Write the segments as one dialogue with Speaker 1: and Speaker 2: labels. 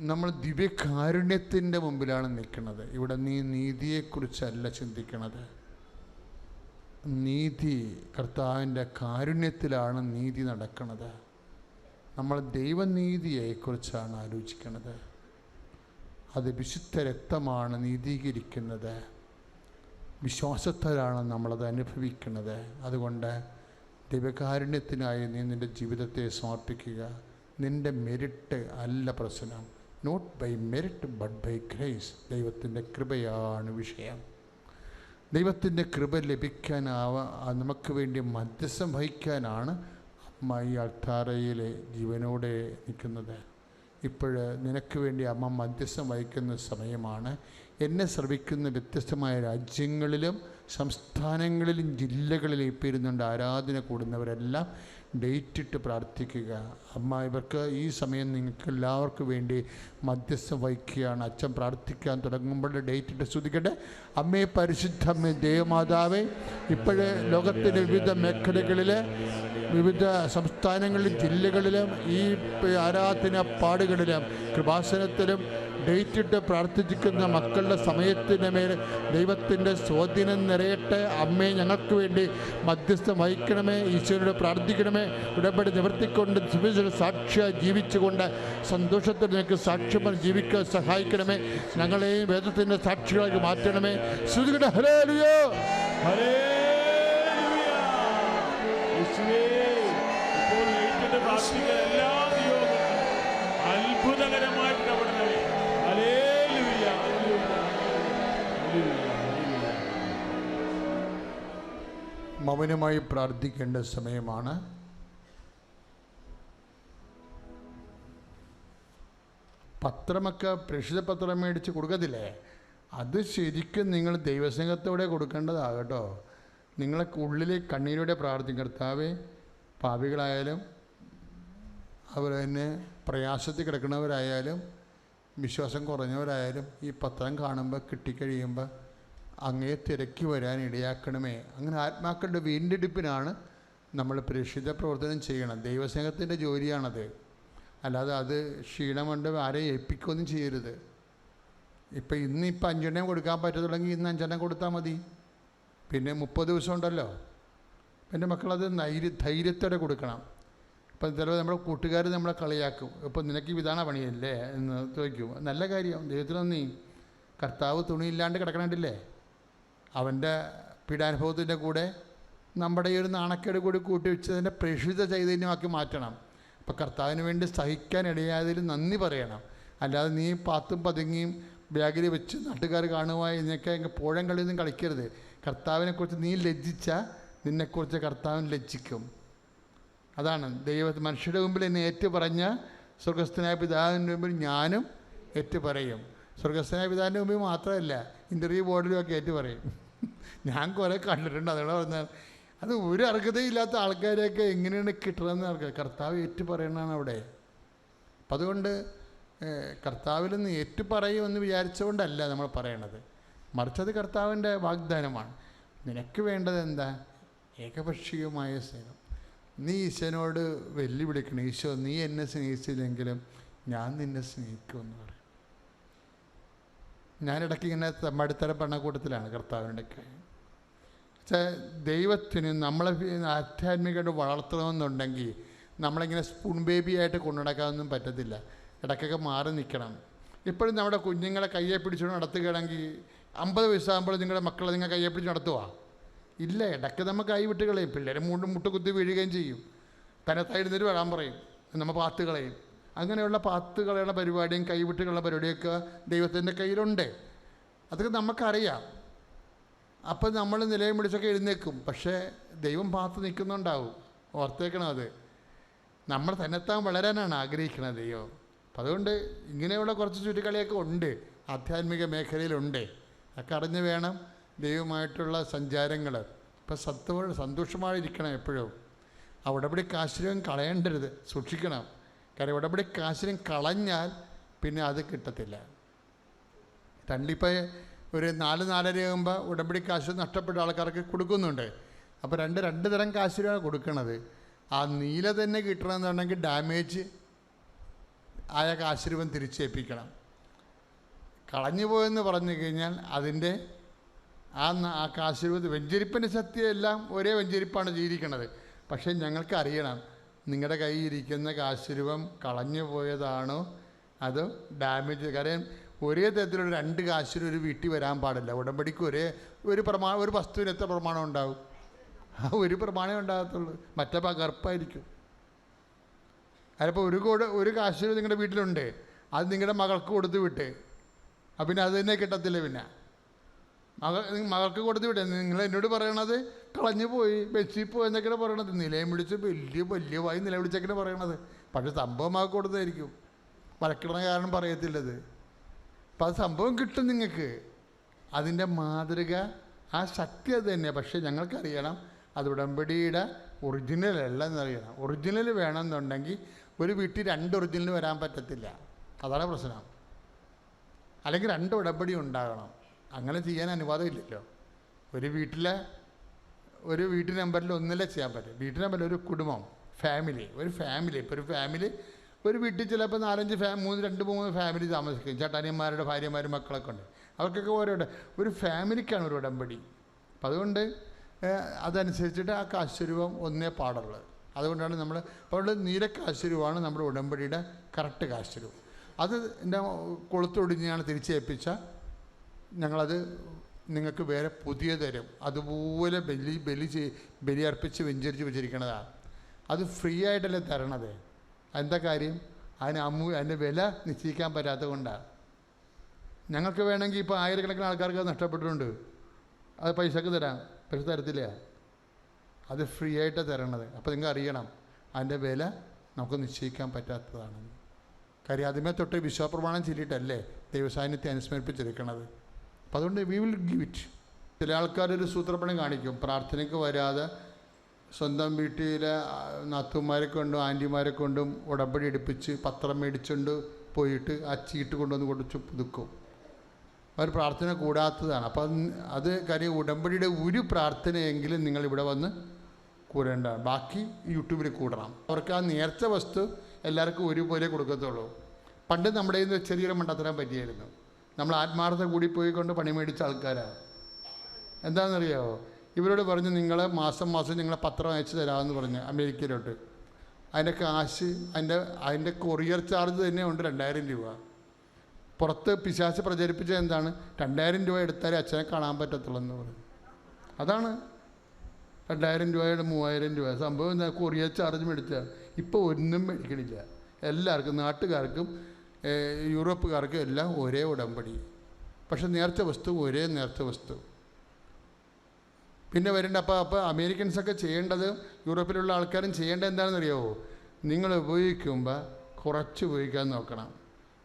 Speaker 1: നമ്മൾ ദിവ്യകാരുണ്യത്തിൻ്റെ മുമ്പിലാണ് നിൽക്കുന്നത്. ഇവിടെ നീ നീതിയെക്കുറിച്ചല്ല ചിന്തിക്കണത്. നീതി, കർത്താവിൻ്റെ കാരുണ്യത്തിലാണ് നീതി നടക്കുന്നത്. നമ്മൾ ദൈവനീതിയെക്കുറിച്ചാണ് ആലോചിക്കുന്നത്. അത് വിശുദ്ധ രക്തമാണ് നീതീകരിക്കുന്നത്. വിശ്വാസത്താലാണ് നമ്മളത് അനുഭവിക്കുന്നത്. അതുകൊണ്ട് ദൈവകാരുണ്യത്തിനായി നീ നിൻ്റെ ജീവിതത്തെ സമർപ്പിക്കുക. നിൻ്റെ മെരിറ്റ് അല്ല പ്രശ്നം. Not by merit but by grace. ദൈവത്തിൻ്റെ കൃപയാണ് വിഷയം. ദൈവത്തിൻ്റെ കൃപ നമുക്ക് വേണ്ടി മധ്യസ്ഥം വഹിക്കാനാണ് അമ്മ ഈ അൾത്താരയിൽ ജീവനോടെ നിൽക്കുന്നത്. ഇപ്പോഴ് നിനക്ക് വേണ്ടി അമ്മ മധ്യസ്ഥം വഹിക്കുന്ന സമയമാണ്. എന്നെ ശ്രവിക്കുന്ന വ്യത്യസ്തമായ രാജ്യങ്ങളിലും സംസ്ഥാനങ്ങളിലും ജില്ലകളിലും ഇപ്പോൾ ഇരുന്നുകൊണ്ട് ആരാധന കൂടുന്നവരെല്ലാം ഡേറ്റ് ഇട്ട് പ്രാർത്ഥിക്കുക. അമ്മ ഇവർക്ക് ഈ സമയം നിങ്ങൾക്ക് എല്ലാവർക്കും വേണ്ടി മധ്യസ്ഥം വഹിക്കുകയാണ്. അച്ഛൻ പ്രാർത്ഥിക്കാൻ തുടങ്ങുമ്പോൾ ഡേറ്റ് ഇട്ട് സ്തുതിക്കട്ടെ. അമ്മേ, പരിശുദ്ധ അമ്മേ, ദേവമാതാവേ, ഇപ്പോഴേ ലോകത്തിൻ്റെ വിവിധ മേഖലകളിൽ, വിവിധ സംസ്ഥാനങ്ങളിലും ജില്ലകളിലും ഈ ആരാധന പാടുകളിലും കൃപാസനത്തിലും ഡേറ്റിട്ട് പ്രാർത്ഥിക്കുന്ന മക്കളുടെ സമയത്തിൻ്റെ മേൽ ദൈവത്തിൻ്റെ സ്വാധീനം നിറയട്ടെ. അമ്മേ, ഞങ്ങൾക്ക് വേണ്ടി മധ്യസ്ഥം വഹിക്കണമേ. ഈശോയോട് പ്രാർത്ഥിക്കണമേ. ഉടമ്പടി നിവർത്തിക്കൊണ്ട് സാക്ഷിയായി ജീവിച്ചുകൊണ്ട് സന്തോഷത്തിൽ ഞങ്ങൾക്ക് സാക്ഷ്യം ജീവിക്കാൻ സഹായിക്കണമേ. ഞങ്ങളെയും വേദത്തിൻ്റെ സാക്ഷികളാക്കി മാറ്റണമേ. ശ്രുതികട ഹല്ലേലൂയ,
Speaker 2: അത്ഭുതകരമായിട്ട് ഇടപെടണമേ. ഹല്ലേലൂയ,
Speaker 1: മൗനമായി പ്രാർത്ഥിക്കേണ്ട സമയമാണ്. പത്രമൊക്കെ പ്രേക്ഷിത പത്രം മേടിച്ച് കൊടുക്കത്തില്ലേ? അത് ശരിക്കും നിങ്ങൾ ദൈവസ്നേഹത്തോടെ കൊടുക്കേണ്ടതാകട്ടോ. നിങ്ങളെ ഉള്ളിൽ കണ്ണീരോടെ പ്രാർത്ഥിക്കും. കർത്താവേ, പാപികളായാലും അതുപോലെ തന്നെ പ്രയാസത്തിൽ കിടക്കുന്നവരായാലും വിശ്വാസം കുറഞ്ഞവരായാലും ഈ പത്രം കാണുമ്പോൾ കിട്ടിക്കഴിയുമ്പോൾ അങ്ങേ തിരക്കി വരാൻ ഇടയാക്കണമേ. അങ്ങനെ ആത്മാക്കളുടെ വീണ്ടെടുപ്പിനാണ് നമ്മൾ പ്രേക്ഷിത പ്രവർത്തനം ചെയ്യണം. ദൈവസ്നേഹത്തിൻ്റെ ജോലിയാണത്. അല്ലാതെ അത് ക്ഷീണം കൊണ്ട് ആരെയും ഏൽപ്പിക്കുകയൊന്നും ചെയ്യരുത്. ഇപ്പം ഇന്നിപ്പോൾ 5 എണ്ണം കൊടുക്കാൻ പറ്റത്തുള്ളെങ്കിൽ ഇന്ന് 5 എണ്ണം കൊടുത്താൽ മതി. പിന്നെ 30 ദിവസം ഉണ്ടല്ലോ. എൻ്റെ മക്കളത് ധൈര്യത്തോടെ കൊടുക്കണം. ഇപ്പം ചിലപ്പോൾ നമ്മുടെ കൂട്ടുകാർ നമ്മളെ കളിയാക്കും. ഇപ്പം നിനക്ക് വിധാന പണിയല്ലേ എന്ന് ചോദിക്കും. നല്ല കാര്യം, ദൈവത്തിന് നന്ദി. കർത്താവ് തുണിയില്ലാണ്ട് കിടക്കണില്ലേ? അവൻ്റെ പീഡാനുഭവത്തിൻ്റെ കൂടെ നമ്മുടെ ഈ ഒരു നാണക്കേട് കൂടി കൂട്ടി വെച്ചതിൻ്റെ പ്രേക്ഷിത ചൈതന്യമാക്കി മാറ്റണം. അപ്പം കർത്താവിന് വേണ്ടി സഹിക്കാൻ ഇടയായതിൽ നന്ദി പറയണം. അല്ലാതെ നീ പാത്തും പതുങ്ങിയും ബാഗിൽ വെച്ച് നാട്ടുകാർ കാണുമായി ഇതിനൊക്കെ പോഴം കളിയൊന്നും കളിക്കരുത്. കർത്താവിനെക്കുറിച്ച് നീ ലജ്ജിച്ചാൽ നിന്നെക്കുറിച്ച് കർത്താവിന് ലജ്ജിക്കും. അതാണ് മനുഷ്യരുടെ മുമ്പിൽ എന്നെ ഏറ്റു പറഞ്ഞ സ്വർഗസ്ഥനായ പിതാവിൻ്റെ മുമ്പിൽ ഞാനും ഏറ്റു പറയും. സ്വർഗസ്ഥനായ പിതാവിൻ്റെ മുമ്പിൽ മാത്രമല്ല, ഇൻ്റർവ്യൂ ബോർഡിലുമൊക്കെ ഏറ്റു പറയും. ഞാൻ കുറേ കണ്ടിട്ടുണ്ട്. അതോടെ പറഞ്ഞാൽ അത് ഒരു അർഹതയില്ലാത്ത ആൾക്കാരെയൊക്കെ എങ്ങനെയാണ് കിട്ടണമെന്ന് ആൾക്കാർ കർത്താവ് ഏറ്റു പറയണതാണ് അവിടെ. അപ്പം അതുകൊണ്ട് കർത്താവിൽ നിന്ന് ഏറ്റു പറയുമെന്ന് വിചാരിച്ചുകൊണ്ടല്ല നമ്മൾ പറയണത്, മറിച്ചത് കർത്താവിൻ്റെ വാഗ്ദാനമാണ്. നിനക്ക് വേണ്ടത് എന്താ? ഏകപക്ഷീയമായ സ്നേഹം. നീ ഈശോനോട് വെല്ലുവിളിക്കണം. ഈശോ, നീ എന്നെ സ്നേഹിച്ചില്ലെങ്കിലും ഞാൻ നിന്നെ സ്നേഹിക്കുമെന്ന് പറയും. ഞാനിടയ്ക്ക് ഇങ്ങനെ മടുത്തര പണക്കൂട്ടത്തിലാണ് കർത്താവിൻ്റെയൊക്കെ. പക്ഷേ ദൈവത്തിന് നമ്മളെ ആധ്യാത്മികമായിട്ട് വളർത്തണമെന്നുണ്ടെങ്കിൽ നമ്മളിങ്ങനെ സ്പൂൺ ബേബിയായിട്ട് കൊണ്ടുനടക്കാനൊന്നും പറ്റത്തില്ല. ഇടയ്ക്കൊക്കെ മാറി നിൽക്കണം. ഇപ്പോഴും നമ്മുടെ കുഞ്ഞുങ്ങളെ കയ്യെ പിടിച്ചുകൊണ്ട് നടത്തുകയാണെങ്കിൽ 50 വയസ്സാകുമ്പോൾ നിങ്ങളുടെ മക്കളെ നിങ്ങൾ കയ്യെ പിടിച്ച് നടത്തുവാ? ഇല്ല. ഇടയ്ക്ക് നമ്മൾ കൈ വിട്ട് കളയും. പിള്ളേരെ മുട്ടുകുത്തി വീഴുകയും ചെയ്യും. തന്നെ തൈരുന്നൊരു വരാൻ പറയും, നമ്മൾ പാത്ത് കളയും. അങ്ങനെയുള്ള പാത്ത് കളയുള്ള പരിപാടിയും കൈവിട്ടുകളുടെ പരിപാടിയൊക്കെ ദൈവത്തിൻ്റെ കയ്യിലുണ്ട്. അതൊക്കെ നമുക്കറിയാം. അപ്പം നമ്മൾ നിലയും പിടിച്ചൊക്കെ എഴുന്നേക്കും. പക്ഷേ ദൈവം പാത്ത് നിൽക്കുന്നുണ്ടാവും. ഓർത്തേക്കണം. അത് നമ്മൾ തന്നെത്താൻ വളരാനാണ് ആഗ്രഹിക്കുന്നത് ദൈവം. അപ്പം അതുകൊണ്ട് ഇങ്ങനെയുള്ള കുറച്ച് ചുറ്റിക്കളിയൊക്കെ ഉണ്ട്, ആധ്യാത്മിക മേഖലയിലുണ്ട്. അതൊക്കെ അറിഞ്ഞ് വേണം ദൈവമായിട്ടുള്ള സഞ്ചാരങ്ങൾ. ഇപ്പം സന്തോഷമായിരിക്കണം എപ്പോഴും. ആ ഉടമ്പടി കാശ്യം കളയേണ്ടരുത്, സൂക്ഷിക്കണം. കാരണം ഉടമ്പടി കാശ്യം കളഞ്ഞാൽ പിന്നെ അത് കിട്ടത്തില്ല. രണ്ടിപ്പോൾ ഒരു 4-4.5 ആകുമ്പോൾ ഉടമ്പടി കാശ് നഷ്ടപ്പെട്ട ആൾക്കാർക്ക് കൊടുക്കുന്നുണ്ട്. അപ്പോൾ രണ്ട് തരം കാശിലാണ് കൊടുക്കണത്. ആ നീല തന്നെ കിട്ടണമെന്നുണ്ടെങ്കിൽ ഡാമേജ് ആയ കാശുരൂപം തിരിച്ചേൽപ്പിക്കണം. കളഞ്ഞു പോയെന്ന് പറഞ്ഞു കഴിഞ്ഞാൽ അതിൻ്റെ ആ കാശുരൂപത്തിൽ വെഞ്ചരിപ്പിൻ്റെ സത്യം എല്ലാം ഒരേ വെഞ്ചരിപ്പാണ് ജീവിക്കുന്നത്. പക്ഷേ ഞങ്ങൾക്ക് അറിയണം നിങ്ങളുടെ കയ്യിൽ ഇരിക്കുന്ന കാശുരൂപം കളഞ്ഞു പോയതാണോ അതോ ഡാമേജ്. കാരണം ഒരേ തരത്തിലുള്ള 2 കാശുരൂപം ഒരു വീട്ടിൽ വരാൻ പാടില്ല. ഉടമ്പടിക്ക് ഒരു വസ്തുവിന് എത്ര പ്രമാണം ഉണ്ടാവും? ഒരു പ്രമാണമേ ഉണ്ടാകത്തുള്ളൂ, മറ്റേ പകർപ്പായിരിക്കും. അതിപ്പോൾ ഒരു കാശുരൂപം നിങ്ങളുടെ വീട്ടിലുണ്ട്, അത് നിങ്ങളുടെ മകൾക്ക് കൊടുത്ത് വിട്ട്, പിന്നെ അത് തന്നെ കിട്ടത്തില്ല. പിന്നെ മകൾക്ക് കൊടുത്ത് വിട്ടേ. നിങ്ങൾ എന്നോട് പറയണത് കളഞ്ഞു പോയി, ബെച്ചിപ്പോയി എന്നൊക്കെയാണ് പറയണത്. നിലയം പിടിച്ച് വലിയ വായി നിലവിളിച്ചൊക്കെയാണ് പറയണത്. പക്ഷേ സംഭവം മകൾക്ക് കൊടുത്തായിരിക്കും. വരക്കിടണ കാരണം പറയത്തില്ലത്. അപ്പം അത് സംഭവം കിട്ടും നിങ്ങൾക്ക്. അതിൻ്റെ മാതൃക ആ ശക്തി അത് തന്നെയാണ്. പക്ഷേ ഞങ്ങൾക്കറിയണം അത് ഉടമ്പടിയുടെ ഒറിജിനൽ അല്ല എന്നറിയണം. ഒറിജിനൽ വേണമെന്നുണ്ടെങ്കിൽ ഒരു വീട്ടിൽ 2 ഒറിജിനൽ വരാൻ പറ്റത്തില്ല. അതാണ് പ്രശ്നം. അല്ലെങ്കിൽ 2 ഉടമ്പടി ഉണ്ടാകണം. അങ്ങനെ ചെയ്യാൻ അനുവാദം ഇല്ലല്ലോ. ഒരു വീട്ടിൽ നമ്പറിൽ ഒന്നിലേ ചെയ്യാൻ പറ്റും. വീട്ടിൽ നമ്പറിൽ ഒരു കുടുംബം, ഒരു ഫാമിലി ഒരു വീട്ടിൽ ചിലപ്പോൾ 2-3 ഫാമിലി താമസിക്കും. ചേട്ടാനിയന്മാരുടെ ഭാര്യമാരും മക്കളൊക്കെ ഉണ്ട്. അവർക്കൊക്കെ ഒരു ഫാമിലിക്കാണ് ഒരു ഉടമ്പടി. അപ്പം അതുകൊണ്ട് അതനുസരിച്ചിട്ട് ആ കാശുരൂപം ഒന്നേ പാടുള്ളൂ. അതുകൊണ്ടാണ് അപ്പോൾ നീല കാശുരൂപമാണ് നമ്മുടെ ഉടമ്പടിയുടെ കറക്റ്റ് കാശുരൂപം. അത് എൻ്റെ കൊളുത്തൊടിഞ്ഞാണ് ഞങ്ങളത് നിങ്ങൾക്ക് വേറെ പുതിയ തരും. അതുപോലെ ബലി അർപ്പിച്ച് വെഞ്ചരിച്ച് വെച്ചിരിക്കുന്നതാണ്. അത് ഫ്രീ ആയിട്ടല്ലേ തരണത്. എന്താ കാര്യം? അതിൻ്റെ വില നിശ്ചയിക്കാൻ പറ്റാത്തത് കൊണ്ടാണ്. ഞങ്ങൾക്ക് വേണമെങ്കിൽ ഇപ്പോൾ 1000-കണക്കിന് ആൾക്കാർക്ക് അത് നഷ്ടപ്പെട്ടിട്ടുണ്ട്. അത് പൈസക്ക് തരാം, പക്ഷെ തരത്തില്ല. അത് ഫ്രീ ആയിട്ടാണ് തരണത്. അപ്പോൾ നിങ്ങൾ അറിയണം അതിൻ്റെ വില നമുക്ക് നിശ്ചയിക്കാൻ പറ്റാത്തതാണെന്ന്. കാര്യം ആദ്യമേ തൊട്ട് വിശ്വാസപ്രമാണം ചൊല്ലിയിട്ടല്ലേ ദൈവസാന്നിധ്യത്തെ അനുസ്മരിപ്പിച്ചെടുക്കണത്. അപ്പം അതുകൊണ്ട് വി വിൽ ഗിവ് ഇറ്റ്. ചില ആൾക്കാരൊരു സൂത്രപ്പണി കാണിക്കും. പ്രാർത്ഥനയ്ക്ക് വരാതെ സ്വന്തം വീട്ടിലെ നാത്തുമാരെ കൊണ്ടും ആൻറ്റിമാരെ കൊണ്ടും ഉടമ്പടി എടുപ്പിച്ച് പത്രം മേടിച്ചുകൊണ്ട് പോയിട്ട് ആ ചീട്ട് കൊണ്ടുവന്ന് കൊടുത്ത് പുതുക്കും. അവർ പ്രാർത്ഥന കൂടാത്തതാണ്. അപ്പം അത് കാര്യം ഉടമ്പടിയുടെ ഒരു പ്രാർത്ഥനയെങ്കിലും നിങ്ങളിവിടെ വന്ന് കൂടേണ്ടതാണ്. ബാക്കി യൂട്യൂബിൽ കൂടണം. അവർക്ക് ആ നേർച്ച വസ്തു എല്ലാവർക്കും ഒരുപോലെ കൊടുക്കത്തുള്ളൂ. പണ്ട് നമ്മുടെ ഇന്ന് ചെറിയൊരു മണ്ടത്തരം പറ്റിയായിരുന്നു. നമ്മൾ ആത്മാർത്ഥത കൂടി പോയിക്കൊണ്ട് പണി മേടിച്ച ആൾക്കാരാണ്. എന്താണെന്നറിയാമോ? ഇവരോട് പറഞ്ഞ് നിങ്ങൾ മാസം നിങ്ങളെ പത്രം അയച്ചു തരാമെന്ന് പറഞ്ഞ് അമേരിക്കയിലോട്ട്. അതിൻ്റെ കാശ് അതിൻ്റെ കൊറിയർ ചാർജ് തന്നെ ഉണ്ട് 2000 രൂപ. പുറത്ത് പിശാച് പ്രചരിപ്പിച്ചത് എന്താണ്? 2000 രൂപ എടുത്താലേ അച്ഛനെ കാണാൻ പറ്റത്തുള്ളൂ എന്ന് പറയും. അതാണ് 2000 രൂപയുടെ 3000 രൂപ. സംഭവം എന്താ? കൊറിയർ ചാർജ് മേടിച്ചാൽ ഇപ്പോൾ ഒന്നും മേടിക്കണില്ല. എല്ലാവർക്കും, നാട്ടുകാർക്കും യൂറോപ്പുകാർക്കും എല്ലാം ഒരേ ഉടമ്പടി. പക്ഷെ നേർച്ച വസ്തു ഒരേ നേർച്ച വസ്തു. പിന്നെ വരേണ്ട അപ്പോൾ അമേരിക്കൻസൊക്കെ ചെയ്യേണ്ടത്, യൂറോപ്പിലുള്ള ആൾക്കാരും ചെയ്യേണ്ടത് എന്താണെന്നറിയാമോ? നിങ്ങൾ ഉപയോഗിക്കുമ്പോൾ കുറച്ച് ഉപയോഗിക്കാൻ നോക്കണം.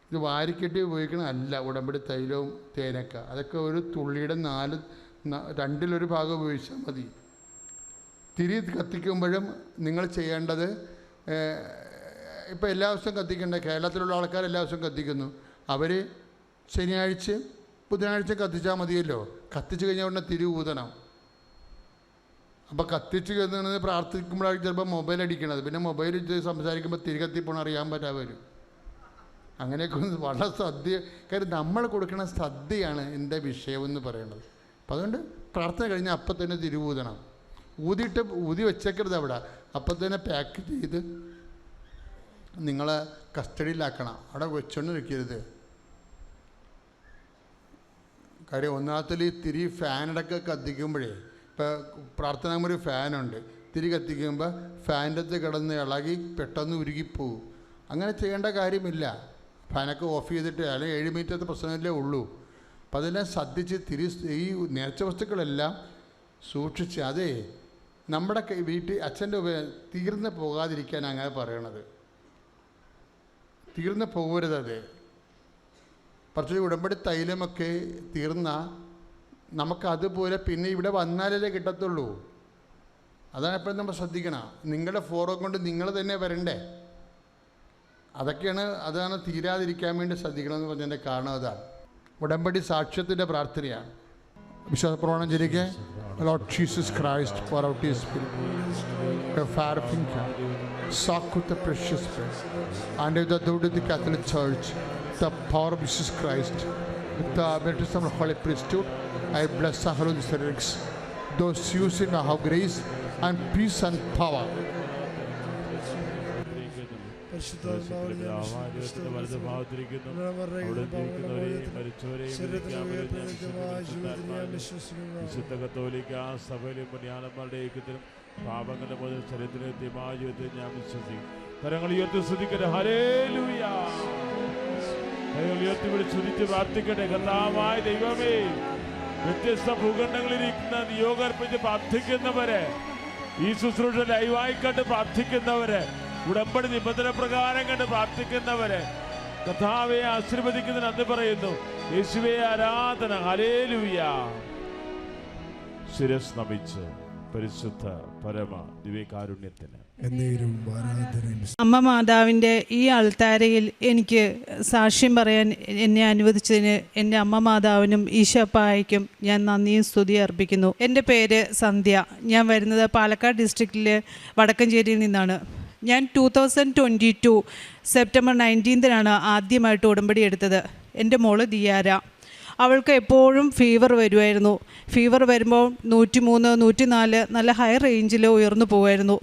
Speaker 1: ഇത് വാരിക്കെട്ടി ഉപയോഗിക്കണം അല്ല. ഉടമ്പടി തൈലവും തേനക്ക അതൊക്കെ ഒരു തുള്ളിയുടെ 2-1 ഭാഗം ഉപയോഗിച്ചാൽ മതി. തിരി കത്തിക്കുമ്പോഴും നിങ്ങൾ ചെയ്യേണ്ടത്, ഇപ്പോൾ എല്ലാ ദിവസവും കത്തിക്കേണ്ട കേരളത്തിലുള്ള ആൾക്കാർ എല്ലാ ദിവസവും കത്തിക്കുന്നു. അവർ ശനിയാഴ്ച ബുധനാഴ്ച കത്തിച്ചാൽ മതിയല്ലോ. കത്തിച്ച് കഴിഞ്ഞാൽ ഉടനെ തിരി ഊതണം. അപ്പോൾ കത്തിച്ച് കത്തുന്നത് പ്രാർത്ഥിക്കുമ്പോഴാണ് ചിലപ്പോൾ മൊബൈൽ അടിക്കണത്. പിന്നെ മൊബൈൽ സംസാരിക്കുമ്പോൾ തിരി കത്തിപ്പോണം അറിയാൻ പറ്റാതെ വരും. അങ്ങനെയൊക്കെ വളരെ കാര്യം നമ്മൾ കൊടുക്കുന്ന ശ്രദ്ധയാണ് എൻ്റെ വിഷയമെന്ന് പറയുന്നത്. അപ്പം അതുകൊണ്ട് പ്രാർത്ഥന കഴിഞ്ഞാൽ അപ്പം തന്നെ തിരിവൂതണം. ഊതി വെച്ചേക്കരുത് അവിടെ. അപ്പം തന്നെ പാക്ക് ചെയ്ത് നിങ്ങളെ കസ്റ്റഡിയിലാക്കണം. അവിടെ വെച്ചോണ്ട് വെക്കരുത്. കാര്യം ഒന്നാമത്തിൽ ഈ തിരി ഫാനിടയ്ക്ക് കത്തിക്കുമ്പോഴേ, ഇപ്പോൾ പ്രാർത്ഥനാമുറി ഫാനുണ്ട്, തിരി കത്തിക്കുമ്പോൾ ഫാനിൻ്റെ അകത്ത് കിടന്ന് ഇളകി പെട്ടെന്ന് ഉരുകിപ്പോവും. അങ്ങനെ ചെയ്യേണ്ട കാര്യമില്ല. ഫാനൊക്കെ ഓഫ് ചെയ്തിട്ട് അല്ലെങ്കിൽ 7 മിനിറ്റത്തെ പ്രശ്നമല്ലേ ഉള്ളൂ. അപ്പം അതെല്ലാം ശ്രദ്ധിച്ച് ഈ നേർച്ച വസ്തുക്കളെല്ലാം സൂക്ഷിച്ച്, അതേ നമ്മുടെ വീട്ടിൽ അച്ഛൻ്റെ തീർന്ന് പോകാതിരിക്കാൻ അങ്ങനെ പറയണത്. തീർന്ന് പോകരുതത്. പക്ഷേ ഉടമ്പടി തൈലമൊക്കെ തീർന്നാൽ നമുക്കതുപോലെ പിന്നെ ഇവിടെ വന്നാലല്ലേ കിട്ടത്തുള്ളൂ. അതാണ് എപ്പോഴും നമ്മൾ ശ്രദ്ധിക്കണം. നിങ്ങളുടെ ഫോറോ കൊണ്ട് നിങ്ങൾ തന്നെ വരണ്ടേ. അതാണ് തീരാതിരിക്കാൻ വേണ്ടി ശ്രദ്ധിക്കണമെന്ന് പറഞ്ഞതിൻ്റെ കാരണം അതാണ്. ഉടമ്പടി സാക്ഷ്യത്തിൻ്റെ പ്രാർത്ഥനയാണ്. വിശ്വാസപ്രമാണം ചൊല്ലിക്കേ. Lord Jesus Christ, pour out His Spirit, the fire finger, soak with the precious blood, and with the authority of the Catholic Church, the power of Jesus Christ, with the baptism of the Holy Priesthood, I bless and hallow these relics. Those used in have grace and peace and power.
Speaker 2: വിശുദ്ധ കത്തോലിക്ക സഭയിലും പുണ്യാളന്മാരുടെ ഐക്യത്തിലും പാപങ്ങളുടെ മുതൽ ചരിത്രമായ ജീവിതത്തിൽ ഞാൻ വിശ്വസിക്കും. കരങ്ങൾ ഉയർത്തി സ്തുതിക്കട്ടെ. ഹല്ലേലൂയ. കരങ്ങൾ ഉയർത്തി വിളിച്ച് സ്തുതിച്ച് പ്രാർത്ഥിക്കട്ടെ. കർത്താവായ ദൈവമേ, വ്യത്യസ്ത ഭൂഖണ്ഡങ്ങളിലിരിക്കുന്ന നിയോഗം അർപ്പിച്ച് പ്രാർത്ഥിക്കുന്നവരെ, ഈ ശുശ്രൂഷ ലൈവായി കണ്ട് പ്രാർത്ഥിക്കുന്നവരെ, ഉടമ്പടി നിബന്ധന പ്രകാരം കണ്ട് പ്രാർത്ഥിക്കുന്നവരെ കർത്താവെ ആശീർവദിക്കുന്നതിന് നന്ദി പറയുന്നു. യേശുവേ ആരാധന. ഹല്ലേലൂയ. ശിരസ് നമിച്ച് പരിശുദ്ധ പരമ ദിവ്യകാരുണ്യത്തിന്
Speaker 3: അമ്മ മാതാവിൻ്റെ ഈ അൾത്താരയിൽ എനിക്ക് സാക്ഷ്യം പറയാൻ എന്നെ അനുവദിച്ചതിന് എൻ്റെ അമ്മ മാതാവിനും ഈശോപ്പായ്ക്കും ഞാൻ നന്ദിയും സ്തുതിയും അർപ്പിക്കുന്നു. എൻ്റെ പേര് സന്ധ്യ. ഞാൻ വരുന്നത് പാലക്കാട് ഡിസ്ട്രിക്റ്റിലെ വടക്കഞ്ചേരിയിൽ നിന്നാണ്. ഞാൻ 2022 സെപ്റ്റംബർ 19 ആദ്യമായിട്ട് ഉടമ്പടി എടുത്തത്. എൻ്റെ മോള് ദിയാര. അവൾക്ക് എപ്പോഴും ഫീവർ വരുമായിരുന്നു. ഫീവർ വരുമ്പോൾ 103, 104 നല്ല ഹൈ റേഞ്ചിൽ ഉയർന്നു പോകുമായിരുന്നു.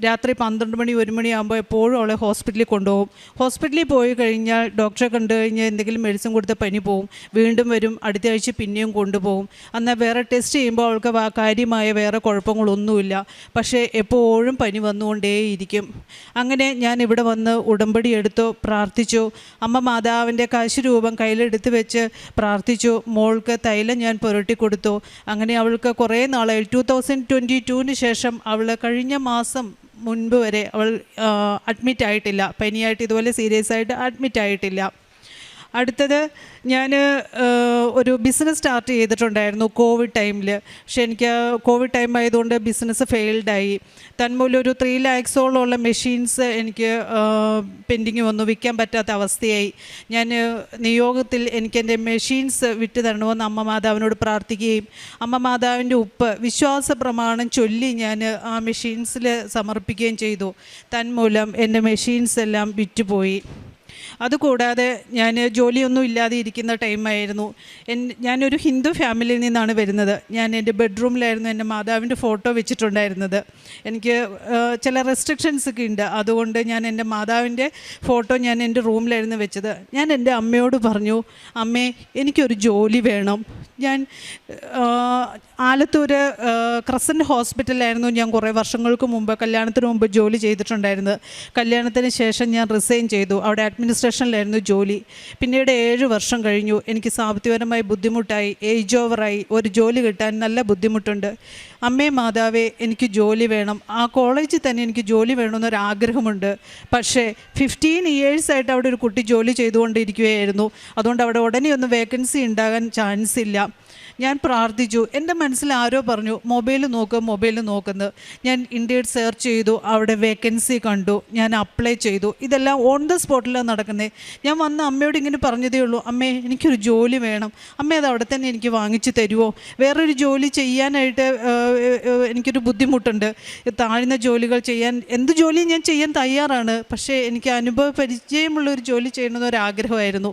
Speaker 3: രാത്രി 12 മണി 1 മണിയാകുമ്പോൾ എപ്പോഴും അവളെ ഹോസ്പിറ്റലിൽ കൊണ്ടുപോകും. ഹോസ്പിറ്റലിൽ പോയി കഴിഞ്ഞാൽ ഡോക്ടറെ കണ്ടു കഴിഞ്ഞാൽ എന്തെങ്കിലും മെഡിസിൻ കൊടുത്ത് പനി പോവും. വീണ്ടും വരും, അടുത്ത ആഴ്ച പിന്നെയും കൊണ്ടുപോകും. എന്നാൽ വേറെ ടെസ്റ്റ് ചെയ്യുമ്പോൾ അവൾക്ക് കാര്യമായ വേറെ കുഴപ്പങ്ങളൊന്നുമില്ല. പക്ഷേ എപ്പോഴും പനി വന്നുകൊണ്ടേയിരിക്കും. അങ്ങനെ ഞാൻ ഇവിടെ വന്ന് ഉടമ്പടി എടുത്തു, പ്രാർത്ഥിച്ചു. അമ്മ മാതാവിൻ്റെ കാശുരൂപം കയ്യിലെടുത്ത് വെച്ച് പ്രാർത്ഥിച്ചു. മോൾക്ക് തൈലം ഞാൻ പുരട്ടി കൊടുത്തു. അങ്ങനെ അവൾക്ക് കുറേ നാളായി 2022 ശേഷം അവൾ കഴിഞ്ഞ മാസം മുൻപ് വരെ അവൾ അഡ്മിറ്റ് ആയിട്ടില്ല. പനിയായിട്ട് ഇതുപോലെ സീരിയസ് ആയിട്ട് അഡ്മിറ്റ് ആയിട്ടില്ല. അടുത്തത് ഞാൻ ഒരു ബിസിനസ് സ്റ്റാർട്ട് ചെയ്തിട്ടുണ്ടായിരുന്നു കോവിഡ് ടൈമിൽ. പക്ഷെ എനിക്ക് കോവിഡ് ടൈം ആയതുകൊണ്ട് ബിസിനസ് ഫെയിൽഡായി. തന്മൂലം ഒരു 3 lakhsോളമുള്ള മെഷീൻസ് എനിക്ക് പെൻഡിങ് വന്നു, വിൽക്കാൻ പറ്റാത്ത അവസ്ഥയായി. ഞാൻ നിയോഗത്തിൽ എനിക്ക് എൻ്റെ മെഷീൻസ് വിറ്റ് തരണമെന്ന് അമ്മ മാതാവിനോട് പ്രാർത്ഥിക്കുകയും അമ്മ മാതാവിൻ്റെ ഉപ്പ് വിശ്വാസ പ്രമാണം ചൊല്ലി ഞാൻ ആ മെഷീൻസിൽ സമർപ്പിക്കുകയും ചെയ്തു. തന്മൂലം എൻ്റെ മെഷീൻസ് എല്ലാം വിറ്റുപോയി. അതുകൂടാതെ ഞാൻ ജോലിയൊന്നും ഇല്ലാതെ ഇരിക്കുന്ന ടൈമായിരുന്നു. ഞാനൊരു ഹിന്ദു ഫാമിലിയിൽ നിന്നാണ് വരുന്നത്. ഞാൻ എൻ്റെ ബെഡ്റൂമിലായിരുന്നു എൻ്റെ മാതാവിൻ്റെ ഫോട്ടോ വെച്ചിട്ടുണ്ടായിരുന്നത്. എനിക്ക് ചില റെസ്ട്രിക്ഷൻസ് ഒക്കെ ഉണ്ട്. അതുകൊണ്ട് ഞാൻ എൻ്റെ മാതാവിൻ്റെ ഫോട്ടോ ഞാൻ എൻ്റെ റൂമിലായിരുന്നു വെച്ചത്. ഞാൻ എൻ്റെ അമ്മയോട് പറഞ്ഞു, അമ്മേ എനിക്കൊരു ജോലി വേണം. ഞാൻ ആലത്തൂർ ക്രസൻറ്റ് ഹോസ്പിറ്റലായിരുന്നു ഞാൻ കുറേ വർഷങ്ങൾക്ക് മുമ്പ് കല്യാണത്തിന് മുമ്പ് ജോലി ചെയ്തിട്ടുണ്ടായിരുന്നത്. കല്യാണത്തിന് ശേഷം ഞാൻ റിസൈൻ ചെയ്തു. അവിടെ അഡ്മിനിസ്ട്രേഷനിലായിരുന്നു ജോലി. പിന്നീട് 7 വർഷം കഴിഞ്ഞു. എനിക്ക് സാമ്പത്തികപരമായി ബുദ്ധിമുട്ടായി, ഏജ് ഓവറായി, ഒരു ജോലി കിട്ടാൻ നല്ല ബുദ്ധിമുട്ടുണ്ട്. അമ്മേ മാതാവേ എനിക്ക് ജോലി വേണം. ആ കോളേജിൽ തന്നെ എനിക്ക് ജോലി വേണമെന്നൊരാഗ്രഹമുണ്ട്. പക്ഷേ 15 yearsആയിട്ട് അവിടെ ഒരു കുട്ടി ജോലി ചെയ്തുകൊണ്ടിരിക്കുകയായിരുന്നു. അതുകൊണ്ട് അവിടെ ഉടനെ ഒന്നും വേക്കൻസി ഉണ്ടാകാൻ ചാൻസ് ഇല്ല. ഞാൻ പ്രാർത്ഥിച്ചു. എൻ്റെ മനസ്സിൽ ആരോ പറഞ്ഞു മൊബൈൽ നോക്കുന്നത്. ഞാൻ ഇന്ത്യയിൽ സെർച്ച് ചെയ്തു, അവിടെ വേക്കൻസി കണ്ടു, ഞാൻ അപ്ലൈ ചെയ്തു. ഇതെല്ലാം ഓൺ ദ സ്പോട്ടിലാണ് നടക്കുന്നത്. ഞാൻ വന്ന് അമ്മയോട് ഇങ്ങനെ പറഞ്ഞതേ ഉള്ളൂ, അമ്മേ എനിക്കൊരു ജോലി വേണം. അമ്മേ അത് അവിടെ തന്നെ എനിക്ക് വാങ്ങിച്ചു തരുമോ? വേറൊരു ജോലി ചെയ്യാനായിട്ട് എനിക്കൊരു ബുദ്ധിമുട്ടുണ്ട്. താഴ്ന്ന ജോലികൾ ചെയ്യാൻ, എന്ത് ജോലിയും ഞാൻ ചെയ്യാൻ തയ്യാറാണ്. പക്ഷേ എനിക്ക് അനുഭവ പരിചയമുള്ളൊരു ജോലി ചെയ്യണമെന്നൊരാഗ്രഹമായിരുന്നു.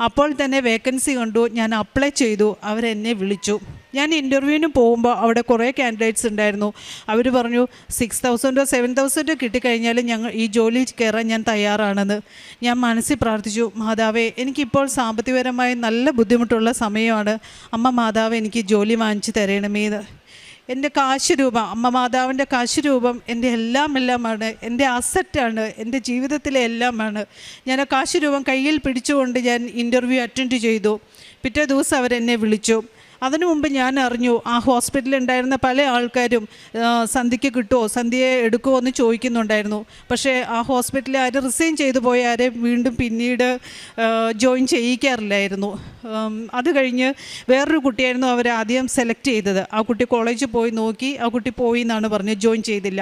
Speaker 3: അപ്പോൾ തന്നെ വേക്കൻസി കണ്ടു, ഞാൻ അപ്ലൈ ചെയ്തു. അവരെന്നെ വിളിച്ചു. ഞാൻ ഇൻ്റർവ്യൂവിന് പോകുമ്പോൾ അവിടെ കുറേ കാൻഡിഡേറ്റ്സ് ഉണ്ടായിരുന്നു. അവർ പറഞ്ഞു 6,000 7,000 കിട്ടിക്കഴിഞ്ഞാൽ ഞങ്ങൾ ഈ ജോലി കയറാൻ ഞാൻ തയ്യാറാണെന്ന്. ഞാൻ മനസ്സിൽ പ്രാർത്ഥിച്ചു, മാതാവേ എനിക്കിപ്പോൾ സാമ്പത്തികപരമായി നല്ല ബുദ്ധിമുട്ടുള്ള സമയമാണ്. അമ്മ മാതാവേ എനിക്ക് ജോലി വാങ്ങിച്ചു തരണമേന്ന്. എൻ്റെ കാശുരൂപം, അമ്മ മാതാവിൻ്റെ കാശുരൂപം എൻ്റെ എല്ലാമാണ്, എൻ്റെ അസറ്റാണ്, എൻ്റെ ജീവിതത്തിലെ എല്ലാമാണ്. ഞാൻ ആ കാശുരൂപം കയ്യിൽ പിടിച്ചുകൊണ്ട് ഞാൻ ഇൻ്റർവ്യൂ അറ്റൻഡ് ചെയ്തു. പിറ്റേ ദിവസം അവരെന്നെ വിളിച്ചു. അതിനു മുമ്പ് ഞാൻ അറിഞ്ഞു ആ ഹോസ്പിറ്റലിൽ ഉണ്ടായിരുന്ന പല ആൾക്കാരും സന്ധ്യയ്ക്ക് കിട്ടുമോ, സന്ധ്യയെ എടുക്കുമോ എന്ന് ചോദിക്കുന്നുണ്ടായിരുന്നു. പക്ഷേ ആ ഹോസ്പിറ്റലിൽ ആരും റിസൈൻ ചെയ്തു പോയ ആരെയും വീണ്ടും പിന്നീട് ജോയിൻ ചെയ്യിക്കാറില്ലായിരുന്നു. അത് കഴിഞ്ഞ് വേറൊരു കുട്ടിയായിരുന്നു അവർ ആദ്യം സെലക്ട് ചെയ്തത്. ആ കുട്ടി കോളേജിൽ പോയി നോക്കി, ആ കുട്ടി പോയി എന്നാണ് പറഞ്ഞത്, ജോയിൻ ചെയ്തില്ല.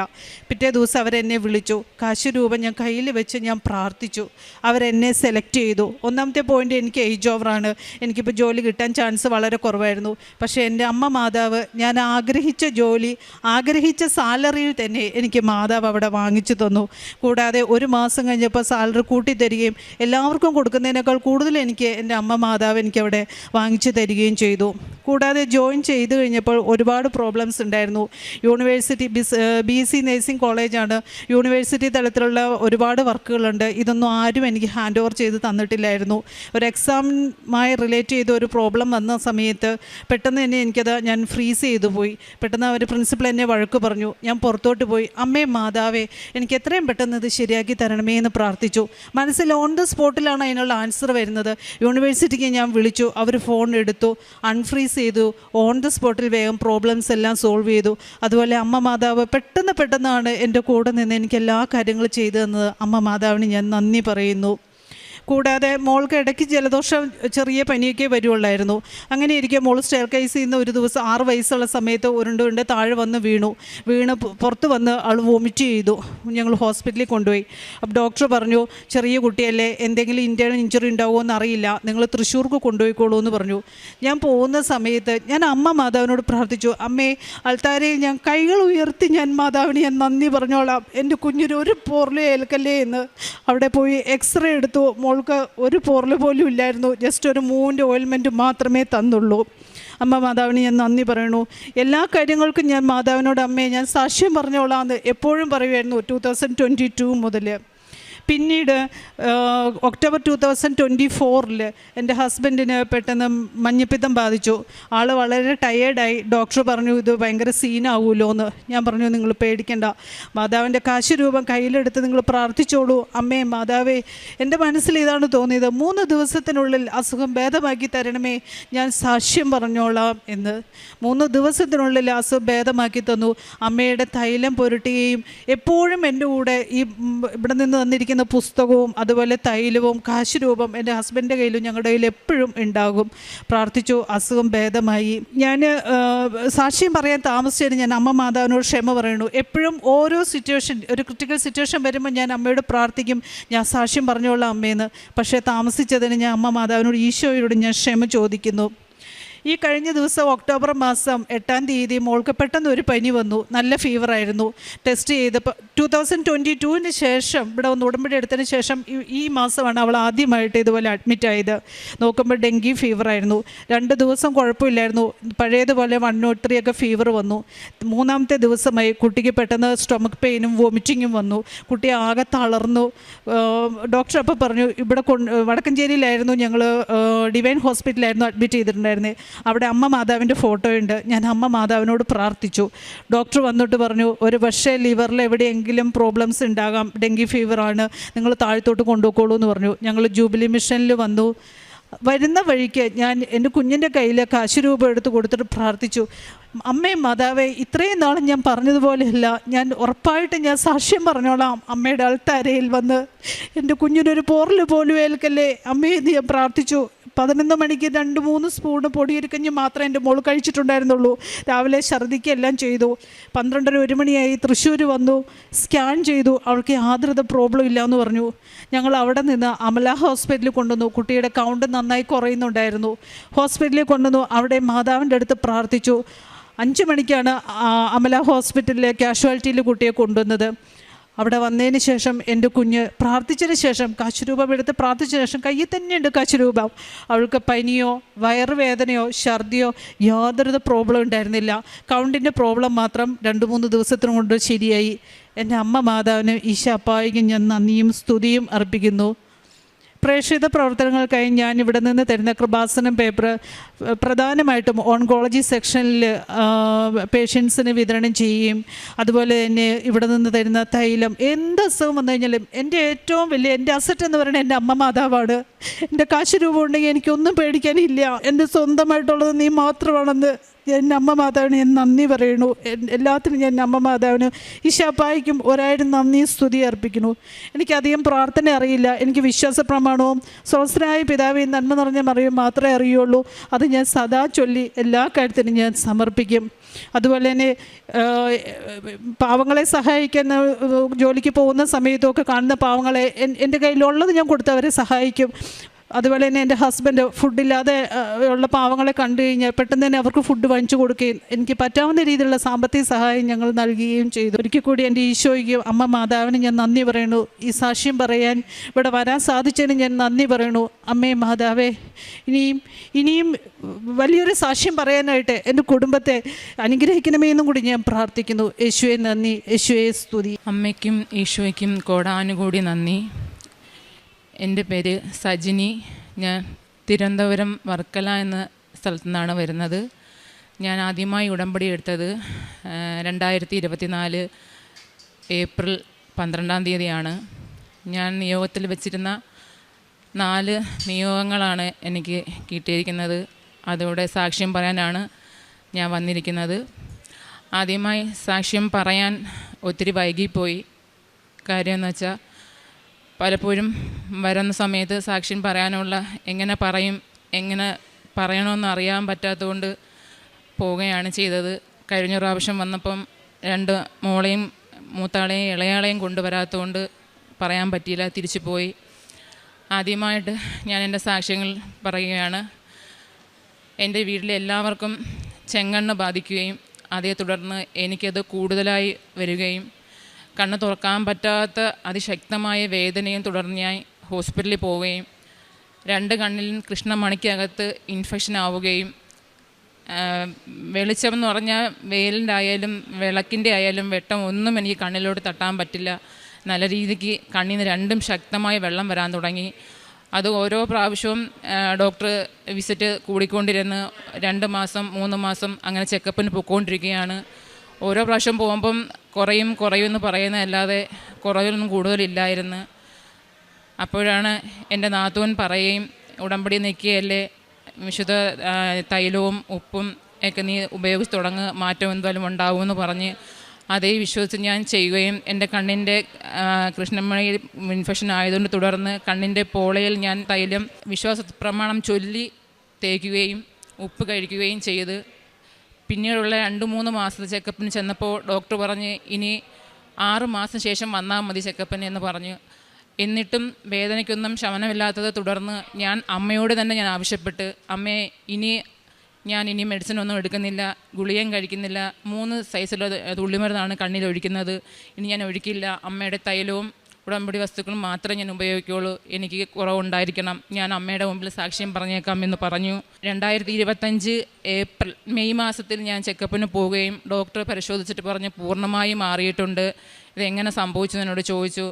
Speaker 3: പിറ്റേ ദിവസം അവരെന്നെ വിളിച്ചു. കാശുരൂപം ഞാൻ കയ്യിൽ വെച്ച് ഞാൻ പ്രാർത്ഥിച്ചു. അവരെന്നെ സെലക്ട് ചെയ്തു. ഒന്നാമത്തെ പോയിൻ്റ്, എനിക്ക് ഏജ് ഓവറാണ്. എനിക്കിപ്പോൾ ജോലി കിട്ടാൻ ചാൻസ് വളരെ കുറവായിരുന്നു. ഉണ്ടായിരുന്നു. പക്ഷേ എൻ്റെ അമ്മ മാതാവ് ഞാൻ ആഗ്രഹിച്ച ജോലി, ആഗ്രഹിച്ച സാലറിയിൽ തന്നെ എനിക്ക് മാതാവ് അവിടെ വാങ്ങിച്ചു തന്നു. കൂടാതെ ഒരു മാസം കഴിഞ്ഞപ്പോൾ സാലറി കൂട്ടിത്തരികയും എല്ലാവർക്കും കൊടുക്കുന്നതിനേക്കാൾ കൂടുതൽ എനിക്ക് എൻ്റെ അമ്മ മാതാവ് എനിക്കവിടെ വാങ്ങിച്ചു തരികയും ചെയ്തു. കൂടാതെ ജോയിൻ ചെയ്ത് കഴിഞ്ഞപ്പോൾ ഒരുപാട് പ്രോബ്ലംസ് ഉണ്ടായിരുന്നു. യൂണിവേഴ്സിറ്റി BSc നേഴ്സിംഗ് കോളേജാണ്. യൂണിവേഴ്സിറ്റി തലത്തിലുള്ള ഒരുപാട് വർക്കുകളുണ്ട്. ഇതൊന്നും ആരും എനിക്ക് ഹാൻഡ് ഓവർ ചെയ്ത് തന്നിട്ടില്ലായിരുന്നു. ഒരു എക്സാമുമായി റിലേറ്റ് ചെയ്ത ഒരു പ്രോബ്ലം വന്ന സമയത്ത് പെട്ടെന്ന് തന്നെ ഞാൻ ഫ്രീസ് ചെയ്തു പോയി. പെട്ടെന്ന് ഒരു പ്രിൻസിപ്പൾ എന്നെ വഴക്ക് പറഞ്ഞു. ഞാൻ പുറത്തോട്ട് പോയി, അമ്മേ മാതാവേ എനിക്ക് എത്രയും പെട്ടെന്ന് ഇത് ശരിയാക്കി തരണമേ എന്ന് പ്രാർത്ഥിച്ചു. മനസ്സിൽ ഓൺ ദ സ്പോട്ടിലാണ് അതിനുള്ള ആൻസർ വരുന്നത്. യൂണിവേഴ്സിറ്റിക്ക് ഞാൻ വിളിച്ചു, അവർ ഫോൺ എടുത്തു, അൺഫ്രീസ് ചെയ്തു, ഓൺ ദ സ്പോട്ടിൽ വേഗം പ്രോബ്ലംസ് എല്ലാം സോൾവ് ചെയ്തു. അതുപോലെ അമ്മ മാതാവ് പെട്ടെന്നാണ് എൻ്റെ കൂടെ നിന്ന് എനിക്ക് എല്ലാ കാര്യങ്ങളും ചെയ്തു തന്നത്. അമ്മ മാതാവിന് ഞാൻ നന്ദി പറയുന്നു. കൂടാതെ മോൾക്ക് ഇടയ്ക്ക് ജലദോഷം, ചെറിയ പനിയൊക്കെ വരുള്ളായിരുന്നു. അങ്ങനെ ഇരിക്കുക മോൾ സ്റ്റെയർ കേസിൽ നിന്ന് ഒരു ദിവസം 6 വയസ്സുള്ള സമയത്ത് ഉരുണ്ട് താഴെ വന്ന് വീണ് പുറത്ത് വന്ന് അവൾ വോമിറ്റ് ചെയ്തു. ഞങ്ങൾ ഹോസ്പിറ്റലിൽ കൊണ്ടുപോയി. അപ്പോൾ ഡോക്ടർ പറഞ്ഞു, ചെറിയ കുട്ടിയല്ലേ, എന്തെങ്കിലും ഇൻറ്റേർണൽ ഇഞ്ചുറി ഉണ്ടാവുമോ എന്നറിയില്ല, നിങ്ങൾ തൃശ്ശൂർക്ക് കൊണ്ടുപോയിക്കോളൂ എന്ന് പറഞ്ഞു. ഞാൻ പോകുന്ന സമയത്ത് ഞാൻ അമ്മ മാതാവിനോട് പ്രാർത്ഥിച്ചു, അമ്മേ അൾത്താരയിൽ ഞാൻ കൈകൾ ഉയർത്തി ഞാൻ മാതാവിന് ഞാൻ നന്ദി പറഞ്ഞോളാം, എൻ്റെ കുഞ്ഞിന് ഒരു പോറലും ഏൽക്കല്ലേ എന്ന്. അവിടെ പോയി എക്സ്റേ എടുത്തു. മോൾക്ക് ഒരു പോറൽ പോലും ഇല്ലായിരുന്നു. ജസ്റ്റ് ഒരു മൂവിൻ്റെ ഓയിൽമെൻറ്റ് മാത്രമേ തന്നുള്ളൂ. അമ്മ മാതാവിന് ഞാൻ നന്ദി പറയണു. എല്ലാ കാര്യങ്ങൾക്കും ഞാൻ മാതാവിനോട് അമ്മേ ഞാൻ സാക്ഷ്യം പറഞ്ഞോളാമെന്ന് എപ്പോഴും പറയുമായിരുന്നു 2022 മുതൽ. പിന്നീട് ഒക്ടോബർ 2024 എൻ്റെ ഹസ്ബൻഡിന് പെട്ടെന്ന് മഞ്ഞപ്പിത്തം ബാധിച്ചു. ആൾ വളരെ ടയേർഡായി. ഡോക്ടർ പറഞ്ഞു ഇത് ഭയങ്കര സീനാവുമല്ലോ എന്ന്. ഞാൻ പറഞ്ഞു നിങ്ങൾ പേടിക്കണ്ട, മാതാവിൻ്റെ കാശ് രൂപം കയ്യിലെടുത്ത് നിങ്ങൾ പ്രാർത്ഥിച്ചോളൂ. അമ്മേ മാതാവേ, എൻ്റെ മനസ്സിൽ ഇതാണ് തോന്നിയത്, 3 ദിവസത്തിനുള്ളിൽ അസുഖം ഭേദമാക്കി തരണമേ, ഞാൻ സാക്ഷ്യം പറഞ്ഞോളാം എന്ന്. 3 ദിവസത്തിനുള്ളിൽ അസുഖം ഭേദമാക്കി തന്നു. അമ്മയുടെ തൈലം പുരട്ടുകയും എപ്പോഴും എൻ്റെ കൂടെ ഈ ഇവിടെ നിന്ന് വന്നിരിക്കുന്ന പുസ്തകവും അതുപോലെ തൈലവും കാശ് രൂപം എൻ്റെ ഹസ്ബൻഡിൻ്റെ കയ്യിലും ഞങ്ങളുടെ കയ്യിൽ എപ്പോഴും ഉണ്ടാകും. പ്രാർത്ഥിച്ചു, അസുഖം ഭേദമായി. ഞാൻ സാക്ഷ്യം പറയാൻ താമസിച്ചതിന് ഞാൻ അമ്മ മാതാവിനോട് ക്ഷമ പറയണു. എപ്പോഴും ഓരോ സിറ്റുവേഷൻ, ഒരു ക്രിട്ടിക്കൽ സിറ്റുവേഷൻ വരുമ്പോൾ ഞാൻ അമ്മയോട് പ്രാർത്ഥിക്കും, ഞാൻ സാക്ഷ്യം പറഞ്ഞോളാം അമ്മയെന്ന്. പക്ഷേ താമസിച്ചതിന് ഞാൻ അമ്മ മാതാവിനോട്, ഈശോയോട് ഞാൻ ക്ഷമ ചോദിക്കുന്നു. ഈ കഴിഞ്ഞ ദിവസം ഒക്ടോബർ മാസം 8-ാം തീയതി മോൾക്ക് പെട്ടെന്ന് ഒരു പനി വന്നു. നല്ല ഫീവറായിരുന്നു. ടെസ്റ്റ് ചെയ്തപ്പോൾ 2022 ശേഷം ഇവിടെ വന്ന് ഉടമ്പടി എടുത്തതിന് ശേഷം ഈ മാസമാണ് അവൾ ആദ്യമായിട്ട് ഇതുപോലെ അഡ്മിറ്റ് ആയത്. നോക്കുമ്പോൾ ഡെങ്കി ഫീവറായിരുന്നു. 2 ദിവസം കുഴപ്പമില്ലായിരുന്നു. പഴയതുപോലെ 103 ഒക്കെ ഫീവർ വന്നു. 3-ാമത്തെ ദിവസമായി കുട്ടിക്ക് പെട്ടെന്ന് സ്റ്റൊമക്ക് പെയിനും വോമിറ്റിങ്ങും വന്നു. കുട്ടി ആകെ തളർന്നു. ഡോക്ടർ അപ്പോൾ പറഞ്ഞു, ഇവിടെ വടക്കഞ്ചേരിയിലായിരുന്നു, ഞങ്ങൾ ഡിവൈൻ ഹോസ്പിറ്റലായിരുന്നു അഡ്മിറ്റ് ചെയ്തിട്ടുണ്ടായിരുന്നത്. അവിടെ അമ്മ മാതാവിൻ്റെ ഫോട്ടോയുണ്ട്. ഞാൻ അമ്മ മാതാവിനോട് പ്രാർത്ഥിച്ചു. ഡോക്ടർ വന്നിട്ട് പറഞ്ഞു, ഒരു പക്ഷേ ലിവറിൽ എവിടെയെങ്കിലും പ്രോബ്ലംസ് ഉണ്ടാകാം, ഡെങ്കി ഫീവറാണ്, നിങ്ങൾ താഴത്തോട്ട് കൊണ്ടുപോയിക്കോളൂ എന്ന് പറഞ്ഞു. ഞങ്ങൾ ജൂബിലി മിഷനിൽ വന്നു. വരുന്ന വഴിക്ക് ഞാൻ എൻ്റെ കുഞ്ഞിൻ്റെ കയ്യിൽ കാശ് രൂപം എടുത്ത് കൊടുത്തിട്ട് പ്രാർത്ഥിച്ചു, അമ്മേ മാതാവേ, ഇത്രയും നാളും ഞാൻ പറഞ്ഞതുപോലെയല്ല, ഞാൻ ഉറപ്പായിട്ട് ഞാൻ സാക്ഷ്യം പറഞ്ഞോളാം, അമ്മയുടെ അൾത്താരയിൽ വന്ന് എൻ്റെ കുഞ്ഞിനൊരു പോറൽ പോലും ഏൽക്കല്ലേ അമ്മേ എന്ന് ഞാൻ പ്രാർത്ഥിച്ചു. 11 മണിക്ക് 2-3 സ്പൂണ് പൊടിയരിക്കഞ്ഞ് മാത്രമേ എൻ്റെ മോൾ കഴിച്ചിട്ടുണ്ടായിരുന്നുള്ളൂ. രാവിലെ ഛർദിക്കുകയെല്ലാം ചെയ്തു. 12-1 മണിയായി. തൃശ്ശൂർ വന്നു, സ്കാൻ ചെയ്തു, അവൾക്ക് യാതൊരു പ്രോബ്ലം ഇല്ലയെന്ന് പറഞ്ഞു. ഞങ്ങൾ അവിടെ നിന്ന് അമല ഹോസ്പിറ്റലിൽ കൊണ്ടുവന്നു. കുട്ടിയുടെ കൗണ്ട് നന്നായി കുറയുന്നുണ്ടായിരുന്നു. ഹോസ്പിറ്റലിൽ കൊണ്ടുവന്നു. അവിടെ മാതാവിൻ്റെ അടുത്ത് പ്രാർത്ഥിച്ചു. 5 മണിക്കാണ് അമല ഹോസ്പിറ്റലിലെ കാഷ്വാലിറ്റിയിൽ കുട്ടിയെ കൊണ്ടുവന്നത്. അവിടെ വന്നതിന് ശേഷം എൻ്റെ കുഞ്ഞ് പ്രാർത്ഥിച്ചതിന് ശേഷം കാശുരൂപം എടുത്ത് പ്രാർത്ഥിച്ചതിന് ശേഷം കയ്യിൽ തന്നെയുണ്ട് കാശുരൂപം. അവൾക്ക് പനിയോ വയറുവേദനയോ ഛർദിയോ യാതൊരു പ്രോബ്ലം ഉണ്ടായിരുന്നില്ല. കൗണ്ടിൻ്റെ പ്രോബ്ലം മാത്രം 2-3 ദിവസത്തിനും കൊണ്ട് ശരിയായി. എൻ്റെ അമ്മ മാതാവിന് ഈശോപ്പായിക്ക് ഞാൻ നന്ദിയും സ്തുതിയും അർപ്പിക്കുന്നു. പ്രേക്ഷിത പ്രവർത്തനങ്ങൾക്കായി ഞാൻ ഇവിടെ നിന്ന് തരുന്ന കൃപാസനം പേപ്പർ പ്രധാനമായിട്ടും ഓൺകോളജി സെക്ഷനിൽ പേഷ്യൻസിന് വിതരണം ചെയ്യുകയും അതുപോലെ തന്നെ ഇവിടെ നിന്ന് തരുന്ന തൈലം, എന്ത് അസുഖം വന്നു കഴിഞ്ഞാലും എൻ്റെ ഏറ്റവും വലിയ എൻ്റെ അസറ്റ് എന്ന് പറയുന്നത് എൻ്റെ അമ്മ മാതാവാണ്. എൻ്റെ കാശ് രൂപം ഉണ്ടെങ്കിൽ എനിക്കൊന്നും പേടിക്കാനില്ല. എൻ്റെ സ്വന്തമായിട്ടുള്ളത് നീ മാത്രമാണെന്ന് എൻ്റെ അമ്മ മാതാവിന് ഞാൻ നന്ദി പറയണു. എല്ലാത്തിനും ഞാൻ അമ്മ മാതാവിന് ഈശോപ്പായിക്കും 1000 നന്ദി സ്തുതി അർപ്പിക്കുന്നു. എനിക്കധികം പ്രാർത്ഥന അറിയില്ല. എനിക്ക് വിശ്വാസ പ്രമാണവും സ്വസ്തനായ പിതാവേ നന്മ നിറഞ്ഞ മറിയും മാത്രമേ അറിയുള്ളൂ. അത് ഞാൻ സദാ ചൊല്ലി എല്ലാ കാര്യത്തിനും ഞാൻ സമർപ്പിക്കും. അതുപോലെ തന്നെ പാവങ്ങളെ സഹായിക്കുന്ന, ജോലിക്ക് പോകുന്ന സമയത്തൊക്കെ കാണുന്ന പാവങ്ങളെ എൻ്റെ കയ്യിലുള്ളത് ഞാൻ കൊടുത്തവരെ സഹായിക്കും. അതുപോലെ തന്നെ എൻ്റെ ഹസ്ബൻഡ് ഫുഡില്ലാതെ ഉള്ള പാവങ്ങളെ കണ്ടു കഴിഞ്ഞാൽ പെട്ടെന്ന് തന്നെ അവർക്ക് ഫുഡ് വാങ്ങിച്ചു കൊടുക്കുകയും എനിക്ക് പറ്റാവുന്ന രീതിയിലുള്ള സാമ്പത്തിക സഹായം ഞങ്ങൾ നൽകുകയും ചെയ്തു. ഒരിക്കൽ കൂടി എൻ്റെ ഈശോയ്ക്കും അമ്മ മാതാവിന് ഞാൻ നന്ദി പറയുന്നു. ഈ സാക്ഷ്യം പറയാൻ ഇവിടെ വരാൻ സാധിച്ചതിന് ഞാൻ നന്ദി പറയുന്നു. അമ്മേ മാതാവേ, ഇനിയും വലിയൊരു സാക്ഷ്യം പറയാനായിട്ട് എൻ്റെ കുടുംബത്തെ അനുഗ്രഹിക്കണമേ എന്നും കൂടി ഞാൻ പ്രാർത്ഥിക്കുന്നു. യേശുവേ നന്ദി, യേശുവേ സ്തുതി.
Speaker 4: അമ്മയ്ക്കും ഈശോയ്ക്കും കോടാനുകൂടി നന്ദി. എൻ്റെ പേര് സജിനി. ഞാൻ തിരുവനന്തപുരം വർക്കല എന്ന സ്ഥലത്തു നിന്നാണ് വരുന്നത്. ഞാൻ ആദ്യമായി ഉടമ്പടി എടുത്തത് 2024 ഏപ്രിൽ 12 ഞാൻ നിയോഗത്തിൽ വെച്ചിരുന്ന 4 നിയോഗങ്ങളാണ് എനിക്ക് കിട്ടിയിരിക്കുന്നത്. അതോടെ സാക്ഷ്യം പറയാനാണ് ഞാൻ വന്നിരിക്കുന്നത്. ആദ്യമായി സാക്ഷ്യം പറയാൻ ഒത്തിരി വൈകിപ്പോയി. കാര്യമെന്ന് വെച്ചാൽ പലപ്പോഴും വരുന്ന സമയത്ത് സാക്ഷ്യം പറയാനുള്ള എങ്ങനെ പറയണമെന്ന് അറിയാൻ പറ്റാത്തതുകൊണ്ട് പോവുകയാണ് ചെയ്തത്. കഴിഞ്ഞ പ്രാവശ്യം വന്നപ്പം 2 മോളെയും മൂത്താളെയും ഇളയാളെയും കൊണ്ടുവരാത്തതുകൊണ്ട് പറയാൻ പറ്റിയില്ല, തിരിച്ചു പോയി. ആദ്യമായിട്ട് ഞാൻ എൻ്റെ സാക്ഷ്യങ്ങൾ പറയുകയാണ്. എൻ്റെ വീട്ടിലെ എല്ലാവർക്കും ചെങ്കണ്ണ് ബാധിക്കുകയും അതേ തുടർന്ന് എനിക്കത് കൂടുതലായി വരികയും കണ്ണ് തുറക്കാൻ പറ്റാത്ത അതിശക്തമായ വേദനയും തുടർന്ന് ഞാൻ ഹോസ്പിറ്റലിൽ പോവുകയും 2 കണ്ണിലും കൃഷ്ണമണിക്കകത്ത് ഇൻഫെക്ഷൻ ആവുകയും വെളിച്ചം എന്ന് പറഞ്ഞാൽ വെയിലിൻ്റെ ആയാലും വിളക്കിൻ്റെ ആയാലും വെട്ടം ഒന്നും എനിക്ക് കണ്ണിലോട്ട് തട്ടാൻ പറ്റില്ല. നല്ല രീതിക്ക് കണ്ണിൽ നിന്ന് 2 ശക്തമായ വെള്ളം വരാൻ തുടങ്ങി. അത് ഓരോ പ്രാവശ്യവും ഡോക്ടർ വിസിറ്റ് കൂടിക്കൊണ്ടിരുന്ന് 2 മാസം 3 മാസം അങ്ങനെ ചെക്കപ്പിന് പോയിക്കൊണ്ടിരിക്കുകയാണ്. ഓരോ പ്രാവശ്യം പോകുമ്പം കുറയുമെന്ന് പറയുന്നതല്ലാതെ കുറവിലൊന്നും കൂടുതലില്ലായിരുന്നു. അപ്പോഴാണ് എൻ്റെ നാത്തൂൻ പറയുകയും ഉടമ്പടി നിൽക്കുകയല്ലേ, വിശുദ്ധ തൈലവും ഉപ്പും ഒക്കെ നീ ഉപയോഗിച്ച് തുടങ്ങുക, മാറ്റം എന്തായാലും ഉണ്ടാവുമെന്ന് പറഞ്ഞ് അതേ വിശ്വസിച്ച് ഞാൻ ചെയ്യുകയും എൻ്റെ കണ്ണിൻ്റെ കൃഷ്ണമണി ഇൻഫെക്ഷൻ ആയതുകൊണ്ട് തുടർന്ന് കണ്ണിൻ്റെ പോളയിൽ ഞാൻ തൈലം വിശ്വാസ പ്രമാണം ചൊല്ലി തേക്കുകയും ഉപ്പ് കഴിക്കുകയും ചെയ്ത് പിന്നീടുള്ള 2-3 മാസത്തെ ചെക്കപ്പിന് ചെന്നപ്പോൾ ഡോക്ടർ പറഞ്ഞ് ഇനി 6 മാസം ശേഷം വന്നാൽ മതി ചെക്കപ്പിന് എന്ന് പറഞ്ഞു. എന്നിട്ടും വേദനയ്ക്കൊന്നും ശമനമില്ലാത്തത് തുടർന്ന് ഞാൻ അമ്മയോട് തന്നെ ഞാൻ ആവശ്യപ്പെട്ട്, അമ്മേ ഇനി മെഡിസിൻ ഒന്നും എടുക്കുന്നില്ല, ഗുളികയും കഴിക്കുന്നില്ല, 3 സൈസിലുള്ള തുള്ളിമരുന്നാണ് കണ്ണിൽ ഒഴിക്കുന്നത്, ഇനി ഞാൻ ഒഴിക്കില്ല, അമ്മയുടെ തൈലവും ഉടമ്പടി വസ്തുക്കളും മാത്രമേ ഞാൻ ഉപയോഗിക്കുകയുള്ളൂ, എനിക്ക് കുറവുണ്ടായിരിക്കണം, ഞാൻ അമ്മയുടെ മുമ്പിൽ സാക്ഷ്യം പറഞ്ഞേക്കാം എന്ന് പറഞ്ഞു. 2025 മെയ് മാസത്തിൽ ഞാൻ ചെക്കപ്പിന് പോവുകയും ഡോക്ടർ പരിശോധിച്ചിട്ട് പറഞ്ഞ് പൂർണ്ണമായി മാറിയിട്ടുണ്ട്. ഇതെങ്ങനെ സംഭവിച്ചു എന്നോട് ചോദിച്ചു.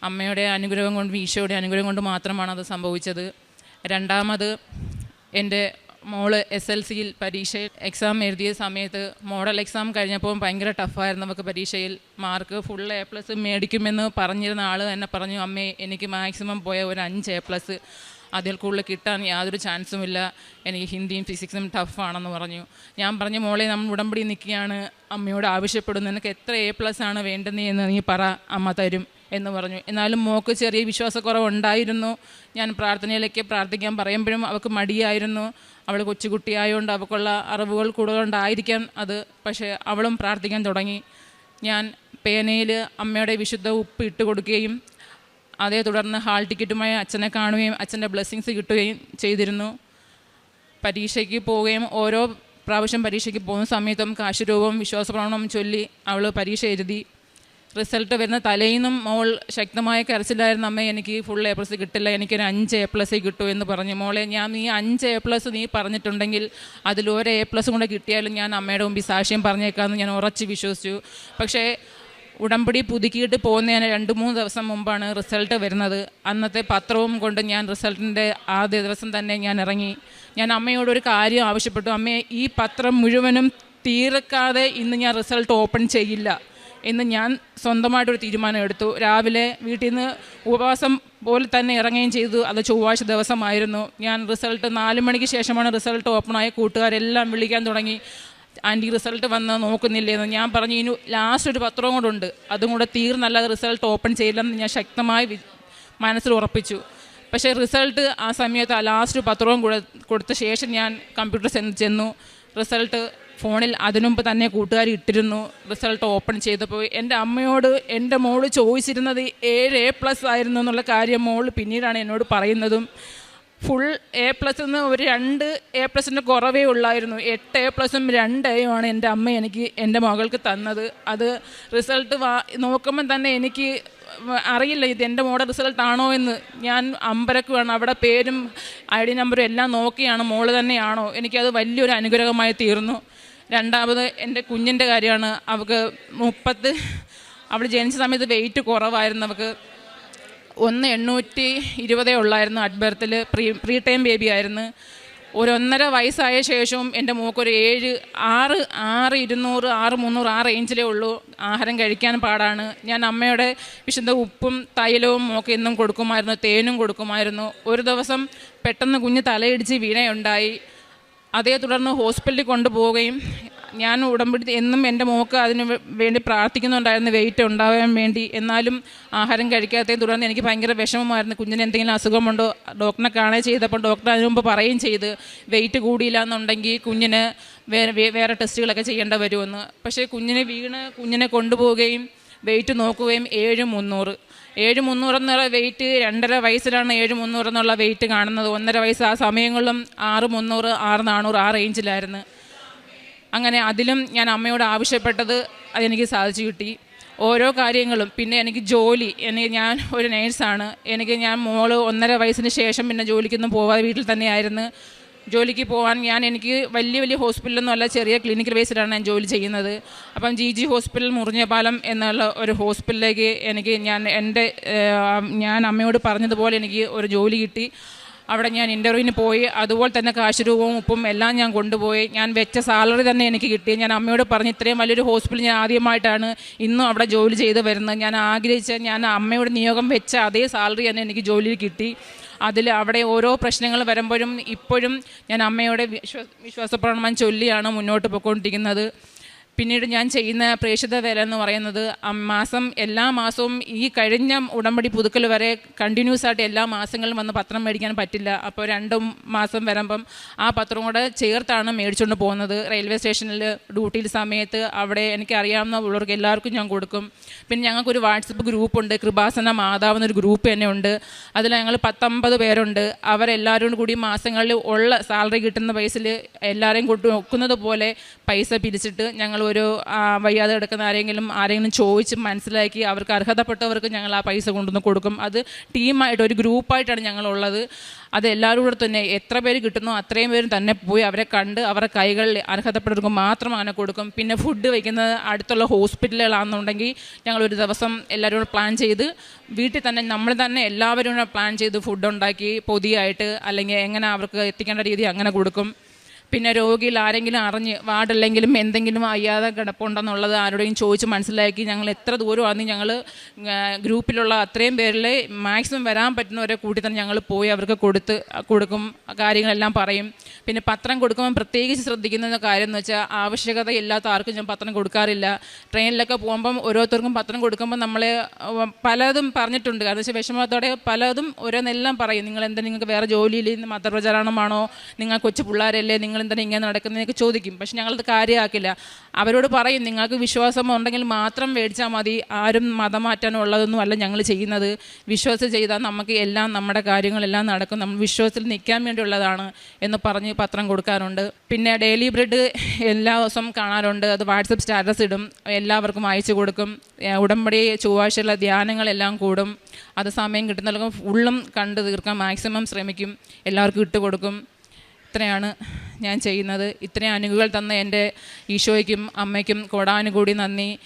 Speaker 4: അമ്മയുടെ അനുഗ്രഹം കൊണ്ട് ഈശോയുടെ അനുഗ്രഹം കൊണ്ട് മാത്രമാണ് അത് സംഭവിച്ചത്. രണ്ടാമത് എൻ്റെ മോള് SLCയിൽ പരീക്ഷയിൽ എക്സാം എഴുതിയ സമയത്ത് മോഡൽ എക്സാം കഴിഞ്ഞപ്പോൾ ഭയങ്കര ടഫായിരുന്നു. നമുക്ക് പരീക്ഷയിൽ മാർക്ക് ഫുൾ A+ മേടിക്കുമെന്ന് പറഞ്ഞിരുന്ന ആൾ തന്നെ പറഞ്ഞു, അമ്മേ എനിക്ക് മാക്സിമം പോയ ഒരു 5 A+, അതിൽ കൂടുതൽ കിട്ടാൻ യാതൊരു ചാൻസുമില്ല, എനിക്ക് ഹിന്ദിയും ഫിസിക്സും ടഫാണെന്ന് പറഞ്ഞു. ഞാൻ പറഞ്ഞു, മോളെ നമ്മൾ ഉടമ്പടി നിൽക്കുകയാണ്, അമ്മയോട് ആവശ്യപ്പെടുന്നു, നിനക്ക് എത്ര A+ ആണ് വേണ്ടുന്നതെന്ന് നീ പറ, അമ്മ തരും എന്ന് പറഞ്ഞു. എന്നാലും മോൾക്ക് ചെറിയ വിശ്വാസക്കുറവുണ്ടായിരുന്നു. ഞാൻ പ്രാർത്ഥനയിലേക്ക് പ്രാർത്ഥിക്കാൻ പറയുമ്പോഴും അവൾക്ക് മടിയായിരുന്നു. അവൾ കൊച്ചുകുട്ടിയായതുകൊണ്ട് അവൾക്കുള്ള അറിവുകൾ കൂടുതലുണ്ടായിരിക്കാം അത്. പക്ഷേ അവളും പ്രാർത്ഥിക്കാൻ തുടങ്ങി. ഞാൻ പേനയിൽ അമ്മയുടെ വിശുദ്ധ ഉപ്പ് ഇട്ട് കൊടുക്കുകയും അതേ തുടർന്ന് ഹാൾ ടിക്കറ്റുമായി അച്ഛനെ കാണുകയും അച്ഛൻ്റെ ബ്ലെസ്സിങ്സ് കിട്ടുകയും ചെയ്തിരുന്നു. പരീക്ഷയ്ക്ക് പോവുകയും ഓരോ പ്രാവശ്യം പരീക്ഷയ്ക്ക് പോകുന്ന സമയത്തും കാശുരൂപവും വിശ്വാസപ്രമാണവും ചൊല്ലി അവൾ പരീക്ഷ എഴുതി. റിസൾട്ട് വരുന്ന തലേന്നും മോൾ ശക്തമായ കരച്ചിലായിരുന്നു, അമ്മ എനിക്ക് ഫുൾ A+ കിട്ടില്ല, എനിക്കൊരു 5 A+ കിട്ടൂ എന്ന് പറഞ്ഞു. മോളെ, ഞാൻ നീ 5 A+ നീ പറഞ്ഞിട്ടുണ്ടെങ്കിൽ അതിലൊരു A+ കൂടെ കിട്ടിയാലും ഞാൻ അമ്മയുടെ മുമ്പിൽ സാക്ഷ്യം പറഞ്ഞേക്കാമെന്ന് ഞാൻ ഉറച്ച് വിശ്വസിച്ചു. പക്ഷേ ഉടമ്പടി പുതുക്കിയിട്ട് പോകുന്നതിന് 2-3 ദിവസം മുമ്പാണ് റിസൾട്ട് വരുന്നത്. അന്നത്തെ പത്രവും കൊണ്ട് ഞാൻ റിസൾട്ടിൻ്റെ ആദ്യ ദിവസം തന്നെ ഞാൻ ഇറങ്ങി. ഞാൻ അമ്മയോടൊരു കാര്യം ആവശ്യപ്പെട്ടു, അമ്മേ ഈ പത്രം മുഴുവനും തീർക്കാതെ ഇന്ന് ഞാൻ റിസൾട്ട് ഓപ്പൺ ചെയ്യില്ല എന്ന് ഞാൻ സ്വന്തമായിട്ടൊരു തീരുമാനം എടുത്തു. രാവിലെ വീട്ടിൽ നിന്ന് ഉപവാസം പോലെ തന്നെ ഇറങ്ങുകയും ചെയ്തു. അത് ചൊവ്വാഴ്ച ദിവസമായിരുന്നു. ഞാൻ റിസൾട്ട് 4 മണിക്ക് ശേഷമാണ് റിസൾട്ട് ഓപ്പണായ. കൂട്ടുകാരെല്ലാം വിളിക്കാൻ തുടങ്ങി, ആൻറ്റി റിസൾട്ട് വന്ന് നോക്കുന്നില്ലേന്ന്. ഞാൻ പറഞ്ഞു, ഇനി ലാസ്റ്റ് ഒരു പത്രവും കൂടെ ഉണ്ട്, അതും കൂടെ തീർന്നല്ലാതെ റിസൾട്ട് ഓപ്പൺ ചെയ്യില്ലെന്ന് ഞാൻ ശക്തമായി മനസ്സിൽ ഉറപ്പിച്ചു. പക്ഷേ റിസൾട്ട് ആ സമയത്ത് ആ ലാസ്റ്റ് പത്രവും കൂടെ കൊടുത്ത ശേഷം ഞാൻ കമ്പ്യൂട്ടർ ചെന്നു. റിസൾട്ട് ഫോണിൽ അതിനുമുമ്പ് തന്നെ കൂട്ടുകാർ ഇട്ടിരുന്നു. റിസൾട്ട് ഓപ്പൺ ചെയ്തപ്പോൾ എൻ്റെ അമ്മയോട് എൻ്റെ മോള് ചോദിച്ചിരുന്നത് 7 A+ ആയിരുന്നു എന്നുള്ള കാര്യം മോൾ പിന്നീടാണ് എന്നോട് പറയുന്നതും. ഫുൾ A+ ഒരു 2 A+ കുറവേ ഉള്ളായിരുന്നു. 8 A+ഉം 2 Aയുമാണ് എൻ്റെ അമ്മ എനിക്ക് എൻ്റെ മകൾക്ക് തന്നത്. അത് റിസൾട്ട് നോക്കുമ്പം തന്നെ എനിക്ക് അറിയില്ല ഇത് എൻ്റെ മോളുടെ റിസൾട്ടാണോ എന്ന്. ഞാൻ അമ്പരക്കുവാണ്. അവിടെ പേരും ID നമ്പറും എല്ലാം നോക്കിയാണ് മോള് തന്നെയാണോ. എനിക്കത് വലിയൊരു അനുഗ്രഹമായി തീർന്നു. രണ്ടാമത് എൻ്റെ കുഞ്ഞിൻ്റെ കാര്യമാണ്. അവൾക്ക് അവൾ ജനിച്ച സമയത്ത് വെയിറ്റ് കുറവായിരുന്നു. അവൾക്ക് 820 ഉള്ളായിരുന്നു അറ്റ് ബർത്തിൽ. പ്രീ ടൈം ബേബി ആയിരുന്നു. ഒരു 1.5 വയസ്സായ ശേഷവും എൻ്റെ മോക്കൊരു 6, 200, 300 ആ റേഞ്ചിലേ ഉള്ളൂ. ആഹാരം കഴിക്കാൻ പാടാണ്. ഞാൻ അമ്മയുടെ വിശുദ്ധ ഉപ്പും തൈലവും മോക്ക് എന്നും കൊടുക്കുമായിരുന്നു, തേനും കൊടുക്കുമായിരുന്നു. ഒരു ദിവസം പെട്ടെന്ന് കുഞ്ഞ് തലയിടിച്ച് വീണയുണ്ടായി. അതേ തുടർന്ന് ഹോസ്പിറ്റലിൽ കൊണ്ടുപോവുകയും ഞാൻ ഉടമ്പടി എന്നും എൻ്റെ മോക്ക് അതിന് വേണ്ടി പ്രാർത്ഥിക്കുന്നുണ്ടായിരുന്നു, വെയിറ്റ് ഉണ്ടാകാൻ വേണ്ടി. എന്നാലും ആഹാരം കഴിക്കാത്തതിനെ തുടർന്ന് എനിക്ക് ഭയങ്കര വിഷമമായിരുന്നു. കുഞ്ഞിന് എന്തെങ്കിലും അസുഖമുണ്ടോ ഡോക്ടറിനെ കാണുകയും ചെയ്തപ്പോൾ ഡോക്ടർ അതിനു മുമ്പ് പറയുകയും ചെയ്ത് വെയിറ്റ് കൂടിയില്ല എന്നുണ്ടെങ്കിൽ കുഞ്ഞിന് വേറെ ടെസ്റ്റുകളൊക്കെ ചെയ്യേണ്ട വരുമെന്ന്. പക്ഷേ കുഞ്ഞിനെ കൊണ്ടുപോവുകയും വെയിറ്റ് നോക്കുകയും 7,300 എന്നുള്ള വെയിറ്റ് 2.5 വയസ്സിലാണ് 7,300 എന്നുള്ള വെയിറ്റ് കാണുന്നത്. 1.5 വയസ്സ് ആ സമയങ്ങളിലും 6,300, 6,400 ആ റേഞ്ചിലായിരുന്നു. അങ്ങനെ അതിലും ഞാൻ അമ്മയോട് ആവശ്യപ്പെട്ടത് അതെനിക്ക് സാധിച്ചു കിട്ടി. ഓരോ കാര്യങ്ങളും. പിന്നെ എനിക്ക് ജോലി, ഞാൻ ഒരു നേഴ്സാണ്. ഞാൻ മോള് 1.5 വയസ്സിന് ശേഷം പിന്നെ ജോലിക്കൊന്നും പോവാതെ വീട്ടിൽ തന്നെയായിരുന്നു. ജോലിക്ക് പോകാൻ എനിക്ക് വലിയ ഹോസ്പിറ്റലൊന്നും അല്ല, ചെറിയ ക്ലിനിക്കൽ ബേസിലാണ് ഞാൻ ജോലി ചെയ്യുന്നത്. അപ്പം GG ഹോസ്പിറ്റൽ മുറിഞ്ഞപാലം എന്നുള്ള ഒരു ഹോസ്പിറ്റലിലേക്ക് ഞാൻ അമ്മയോട് പറഞ്ഞതുപോലെ എനിക്ക് ഒരു ജോലി കിട്ടി. അവിടെ ഞാൻ ഇൻ്റർവ്യൂവിന് പോയി. അതുപോലെ തന്നെ കാശ് രൂപവും ഉപ്പും എല്ലാം ഞാൻ കൊണ്ടുപോയി. ഞാൻ വെച്ച സാലറി തന്നെ എനിക്ക് കിട്ടി. ഞാൻ അമ്മയോട് പറഞ്ഞ് ഇത്രയും വലിയൊരു ഹോസ്പിറ്റൽ ഞാൻ ആദ്യമായിട്ടാണ് ഇന്നും അവിടെ ജോലി ചെയ്ത് വരുന്നത്. ഞാൻ അമ്മയോട് നിയോഗം വെച്ച അതേ സാലറി തന്നെ എനിക്ക് ജോലിയിൽ കിട്ടി. അവിടെ ഓരോ പ്രശ്നങ്ങൾ വരുമ്പോഴും ഇപ്പോഴും ഞാൻ അമ്മയോടെ വിശ്വാസപ്രമാണം ചൊല്ലിയാണ് മുന്നോട്ട് പോയിക്കൊണ്ടിരിക്കുന്നത്. പിന്നീട് ഞാൻ ചെയ്യുന്ന പ്രേക്ഷിത വേല എന്ന് പറയുന്നത് എല്ലാ മാസവും ഈ കഴിഞ്ഞ ഉടമ്പടി പുതുക്കൽ വരെ കണ്ടിന്യൂസ് ആയിട്ട് എല്ലാ മാസങ്ങളിലും വന്ന് പത്രം മേടിക്കാൻ പറ്റില്ല. അപ്പോൾ 2 മാസം വരുമ്പം ആ പത്രം കൂടെ ചേർത്താണ് മേടിച്ചുകൊണ്ട് പോകുന്നത്. റെയിൽവേ സ്റ്റേഷനിൽ ഡ്യൂട്ടിയിൽ സമയത്ത് അവിടെ എനിക്കറിയാവുന്നവർക്ക് എല്ലാവർക്കും ഞാൻ കൊടുക്കും. പിന്നെ ഞങ്ങൾക്കൊരു വാട്സപ്പ് ഗ്രൂപ്പുണ്ട്, കൃപാസന മാതാവ് എന്നൊരു ഗ്രൂപ്പ് തന്നെ ഉണ്ട്. അതിൽ ഞങ്ങൾ 19 പേരുണ്ട്. അവരെല്ലാവരും കൂടി മാസങ്ങളിൽ ഉള്ള സാലറി കിട്ടുന്ന പൈസയിൽ എല്ലാവരെയും ഒക്കുന്നത് പോലെ പൈസ പിരിച്ചിട്ട് ഞങ്ങൾ ഒരു വയ്യാതെ കിടക്കുന്ന ആരെങ്കിലും ചോദിച്ച് മനസ്സിലാക്കി അവർക്ക് അർഹതപ്പെട്ടവർക്ക് ഞങ്ങൾ ആ പൈസ കൊണ്ടുവന്ന് കൊടുക്കും. അത് ടീമായിട്ട് ഒരു ഗ്രൂപ്പായിട്ടാണ് ഞങ്ങളുള്ളത്. അത് എല്ലാവരും കൂടെ തന്നെ എത്ര പേര് കിട്ടുന്നോ അത്രയും പേരും തന്നെ പോയി അവരെ കണ്ട് അവരുടെ കൈകളിൽ അർഹതപ്പെട്ടവർക്ക് മാത്രം അങ്ങനെ കൊടുക്കും. പിന്നെ ഫുഡ് വയ്ക്കുന്നത് അടുത്തുള്ള ഹോസ്പിറ്റലുകളാണെന്നുണ്ടെങ്കിൽ ഞങ്ങളൊരു ദിവസം എല്ലാവരും പ്ലാൻ ചെയ്ത് വീട്ടിൽ തന്നെ നമ്മൾ തന്നെ എല്ലാവരും പ്ലാൻ ചെയ്ത് ഫുഡ് ഉണ്ടാക്കി പൊതിയായിട്ട് അല്ലെങ്കിൽ എങ്ങനെ അവർക്ക് എത്തിക്കേണ്ട രീതി അങ്ങനെ കൊടുക്കും. പിന്നെ രോഗിയിൽ ആരെങ്കിലും അറിഞ്ഞ് വാർഡല്ലെങ്കിലും എന്തെങ്കിലും അയ്യാതെ കിടപ്പുണ്ടെന്നുള്ളത് ആരോടെയും ചോദിച്ച് മനസ്സിലാക്കി ഞങ്ങൾ എത്ര ദൂരമാണെന്ന് ഞങ്ങൾ ഗ്രൂപ്പിലുള്ള അത്രയും പേരിൽ മാക്സിമം വരാൻ പറ്റുന്നവരെ കൂട്ടി തന്നെ ഞങ്ങൾ പോയി അവർക്ക് കൊടുക്കും, കാര്യങ്ങളെല്ലാം പറയും. പിന്നെ പത്രം കൊടുക്കുമ്പോൾ പ്രത്യേകിച്ച് ശ്രദ്ധിക്കുന്ന കാര്യം എന്ന് വെച്ചാൽ ആവശ്യകത ഇല്ലാത്ത ആർക്കും ഞാൻ പത്രം കൊടുക്കാറില്ല. ട്രെയിനിലൊക്കെ പോകുമ്പം ഓരോരുത്തർക്കും പത്രം കൊടുക്കുമ്പോൾ നമ്മളെ പലതും പറഞ്ഞിട്ടുണ്ട്. കാരണം വെച്ചാൽ വിഷമത്തോടെ പലതും ഓരോന്നെല്ലാം പറയും. നിങ്ങൾക്ക് വേറെ ജോലിയിൽ മതപ്രചാരണമാണോ, നിങ്ങൾ കൊച്ചു പിള്ളേരല്ലേ, നിങ്ങൾ എന്താണ് ഇങ്ങനെ നടക്കുന്നതൊക്കെ ചോദിക്കും. പക്ഷെ ഞങ്ങളത് കാര്യമാക്കില്ല. അവരോട് പറയും നിങ്ങൾക്ക് വിശ്വാസം ഉണ്ടെങ്കിൽ മാത്രം മേടിച്ചാൽ മതി, ആരും മതം മാറ്റാനും ഉള്ളതൊന്നും അല്ല ഞങ്ങൾ ചെയ്യുന്നത്. വിശ്വാസം ചെയ്താൽ നമുക്ക് എല്ലാം നമ്മുടെ കാര്യങ്ങളെല്ലാം നടക്കും, നമ്മൾ വിശ്വാസത്തിൽ നിൽക്കാൻ വേണ്ടിയുള്ളതാണ് എന്ന് പറഞ്ഞ് പത്രം കൊടുക്കാറുണ്ട്. പിന്നെ ഡെയിലി ബ്രെഡ് എല്ലാ ദിവസവും കാണാറുണ്ട്. അത് വാട്സപ്പ് സ്റ്റാറ്റസ് ഇടും, എല്ലാവർക്കും അയച്ചു കൊടുക്കും. ഉടമ്പടി ചൊവ്വാഴ്ചയുള്ള ധ്യാനങ്ങളെല്ലാം കൂടും. അത് സമയം കിട്ടുന്നവർക്കും ഫുള്ളും കണ്ട് തീർക്കാൻ മാക്സിമം ശ്രമിക്കും, എല്ലാവർക്കും ഇട്ടുകൊടുക്കും. ഇത്രയാണ് ഞാൻ ചെയ്യുന്നത്. ഇത്രയും അനുഗ്രഹങ്ങൾ തന്ന എൻ്റെ ഈശോയ്ക്കും അമ്മയ്ക്കും കോടാനുകൂടി നന്ദി.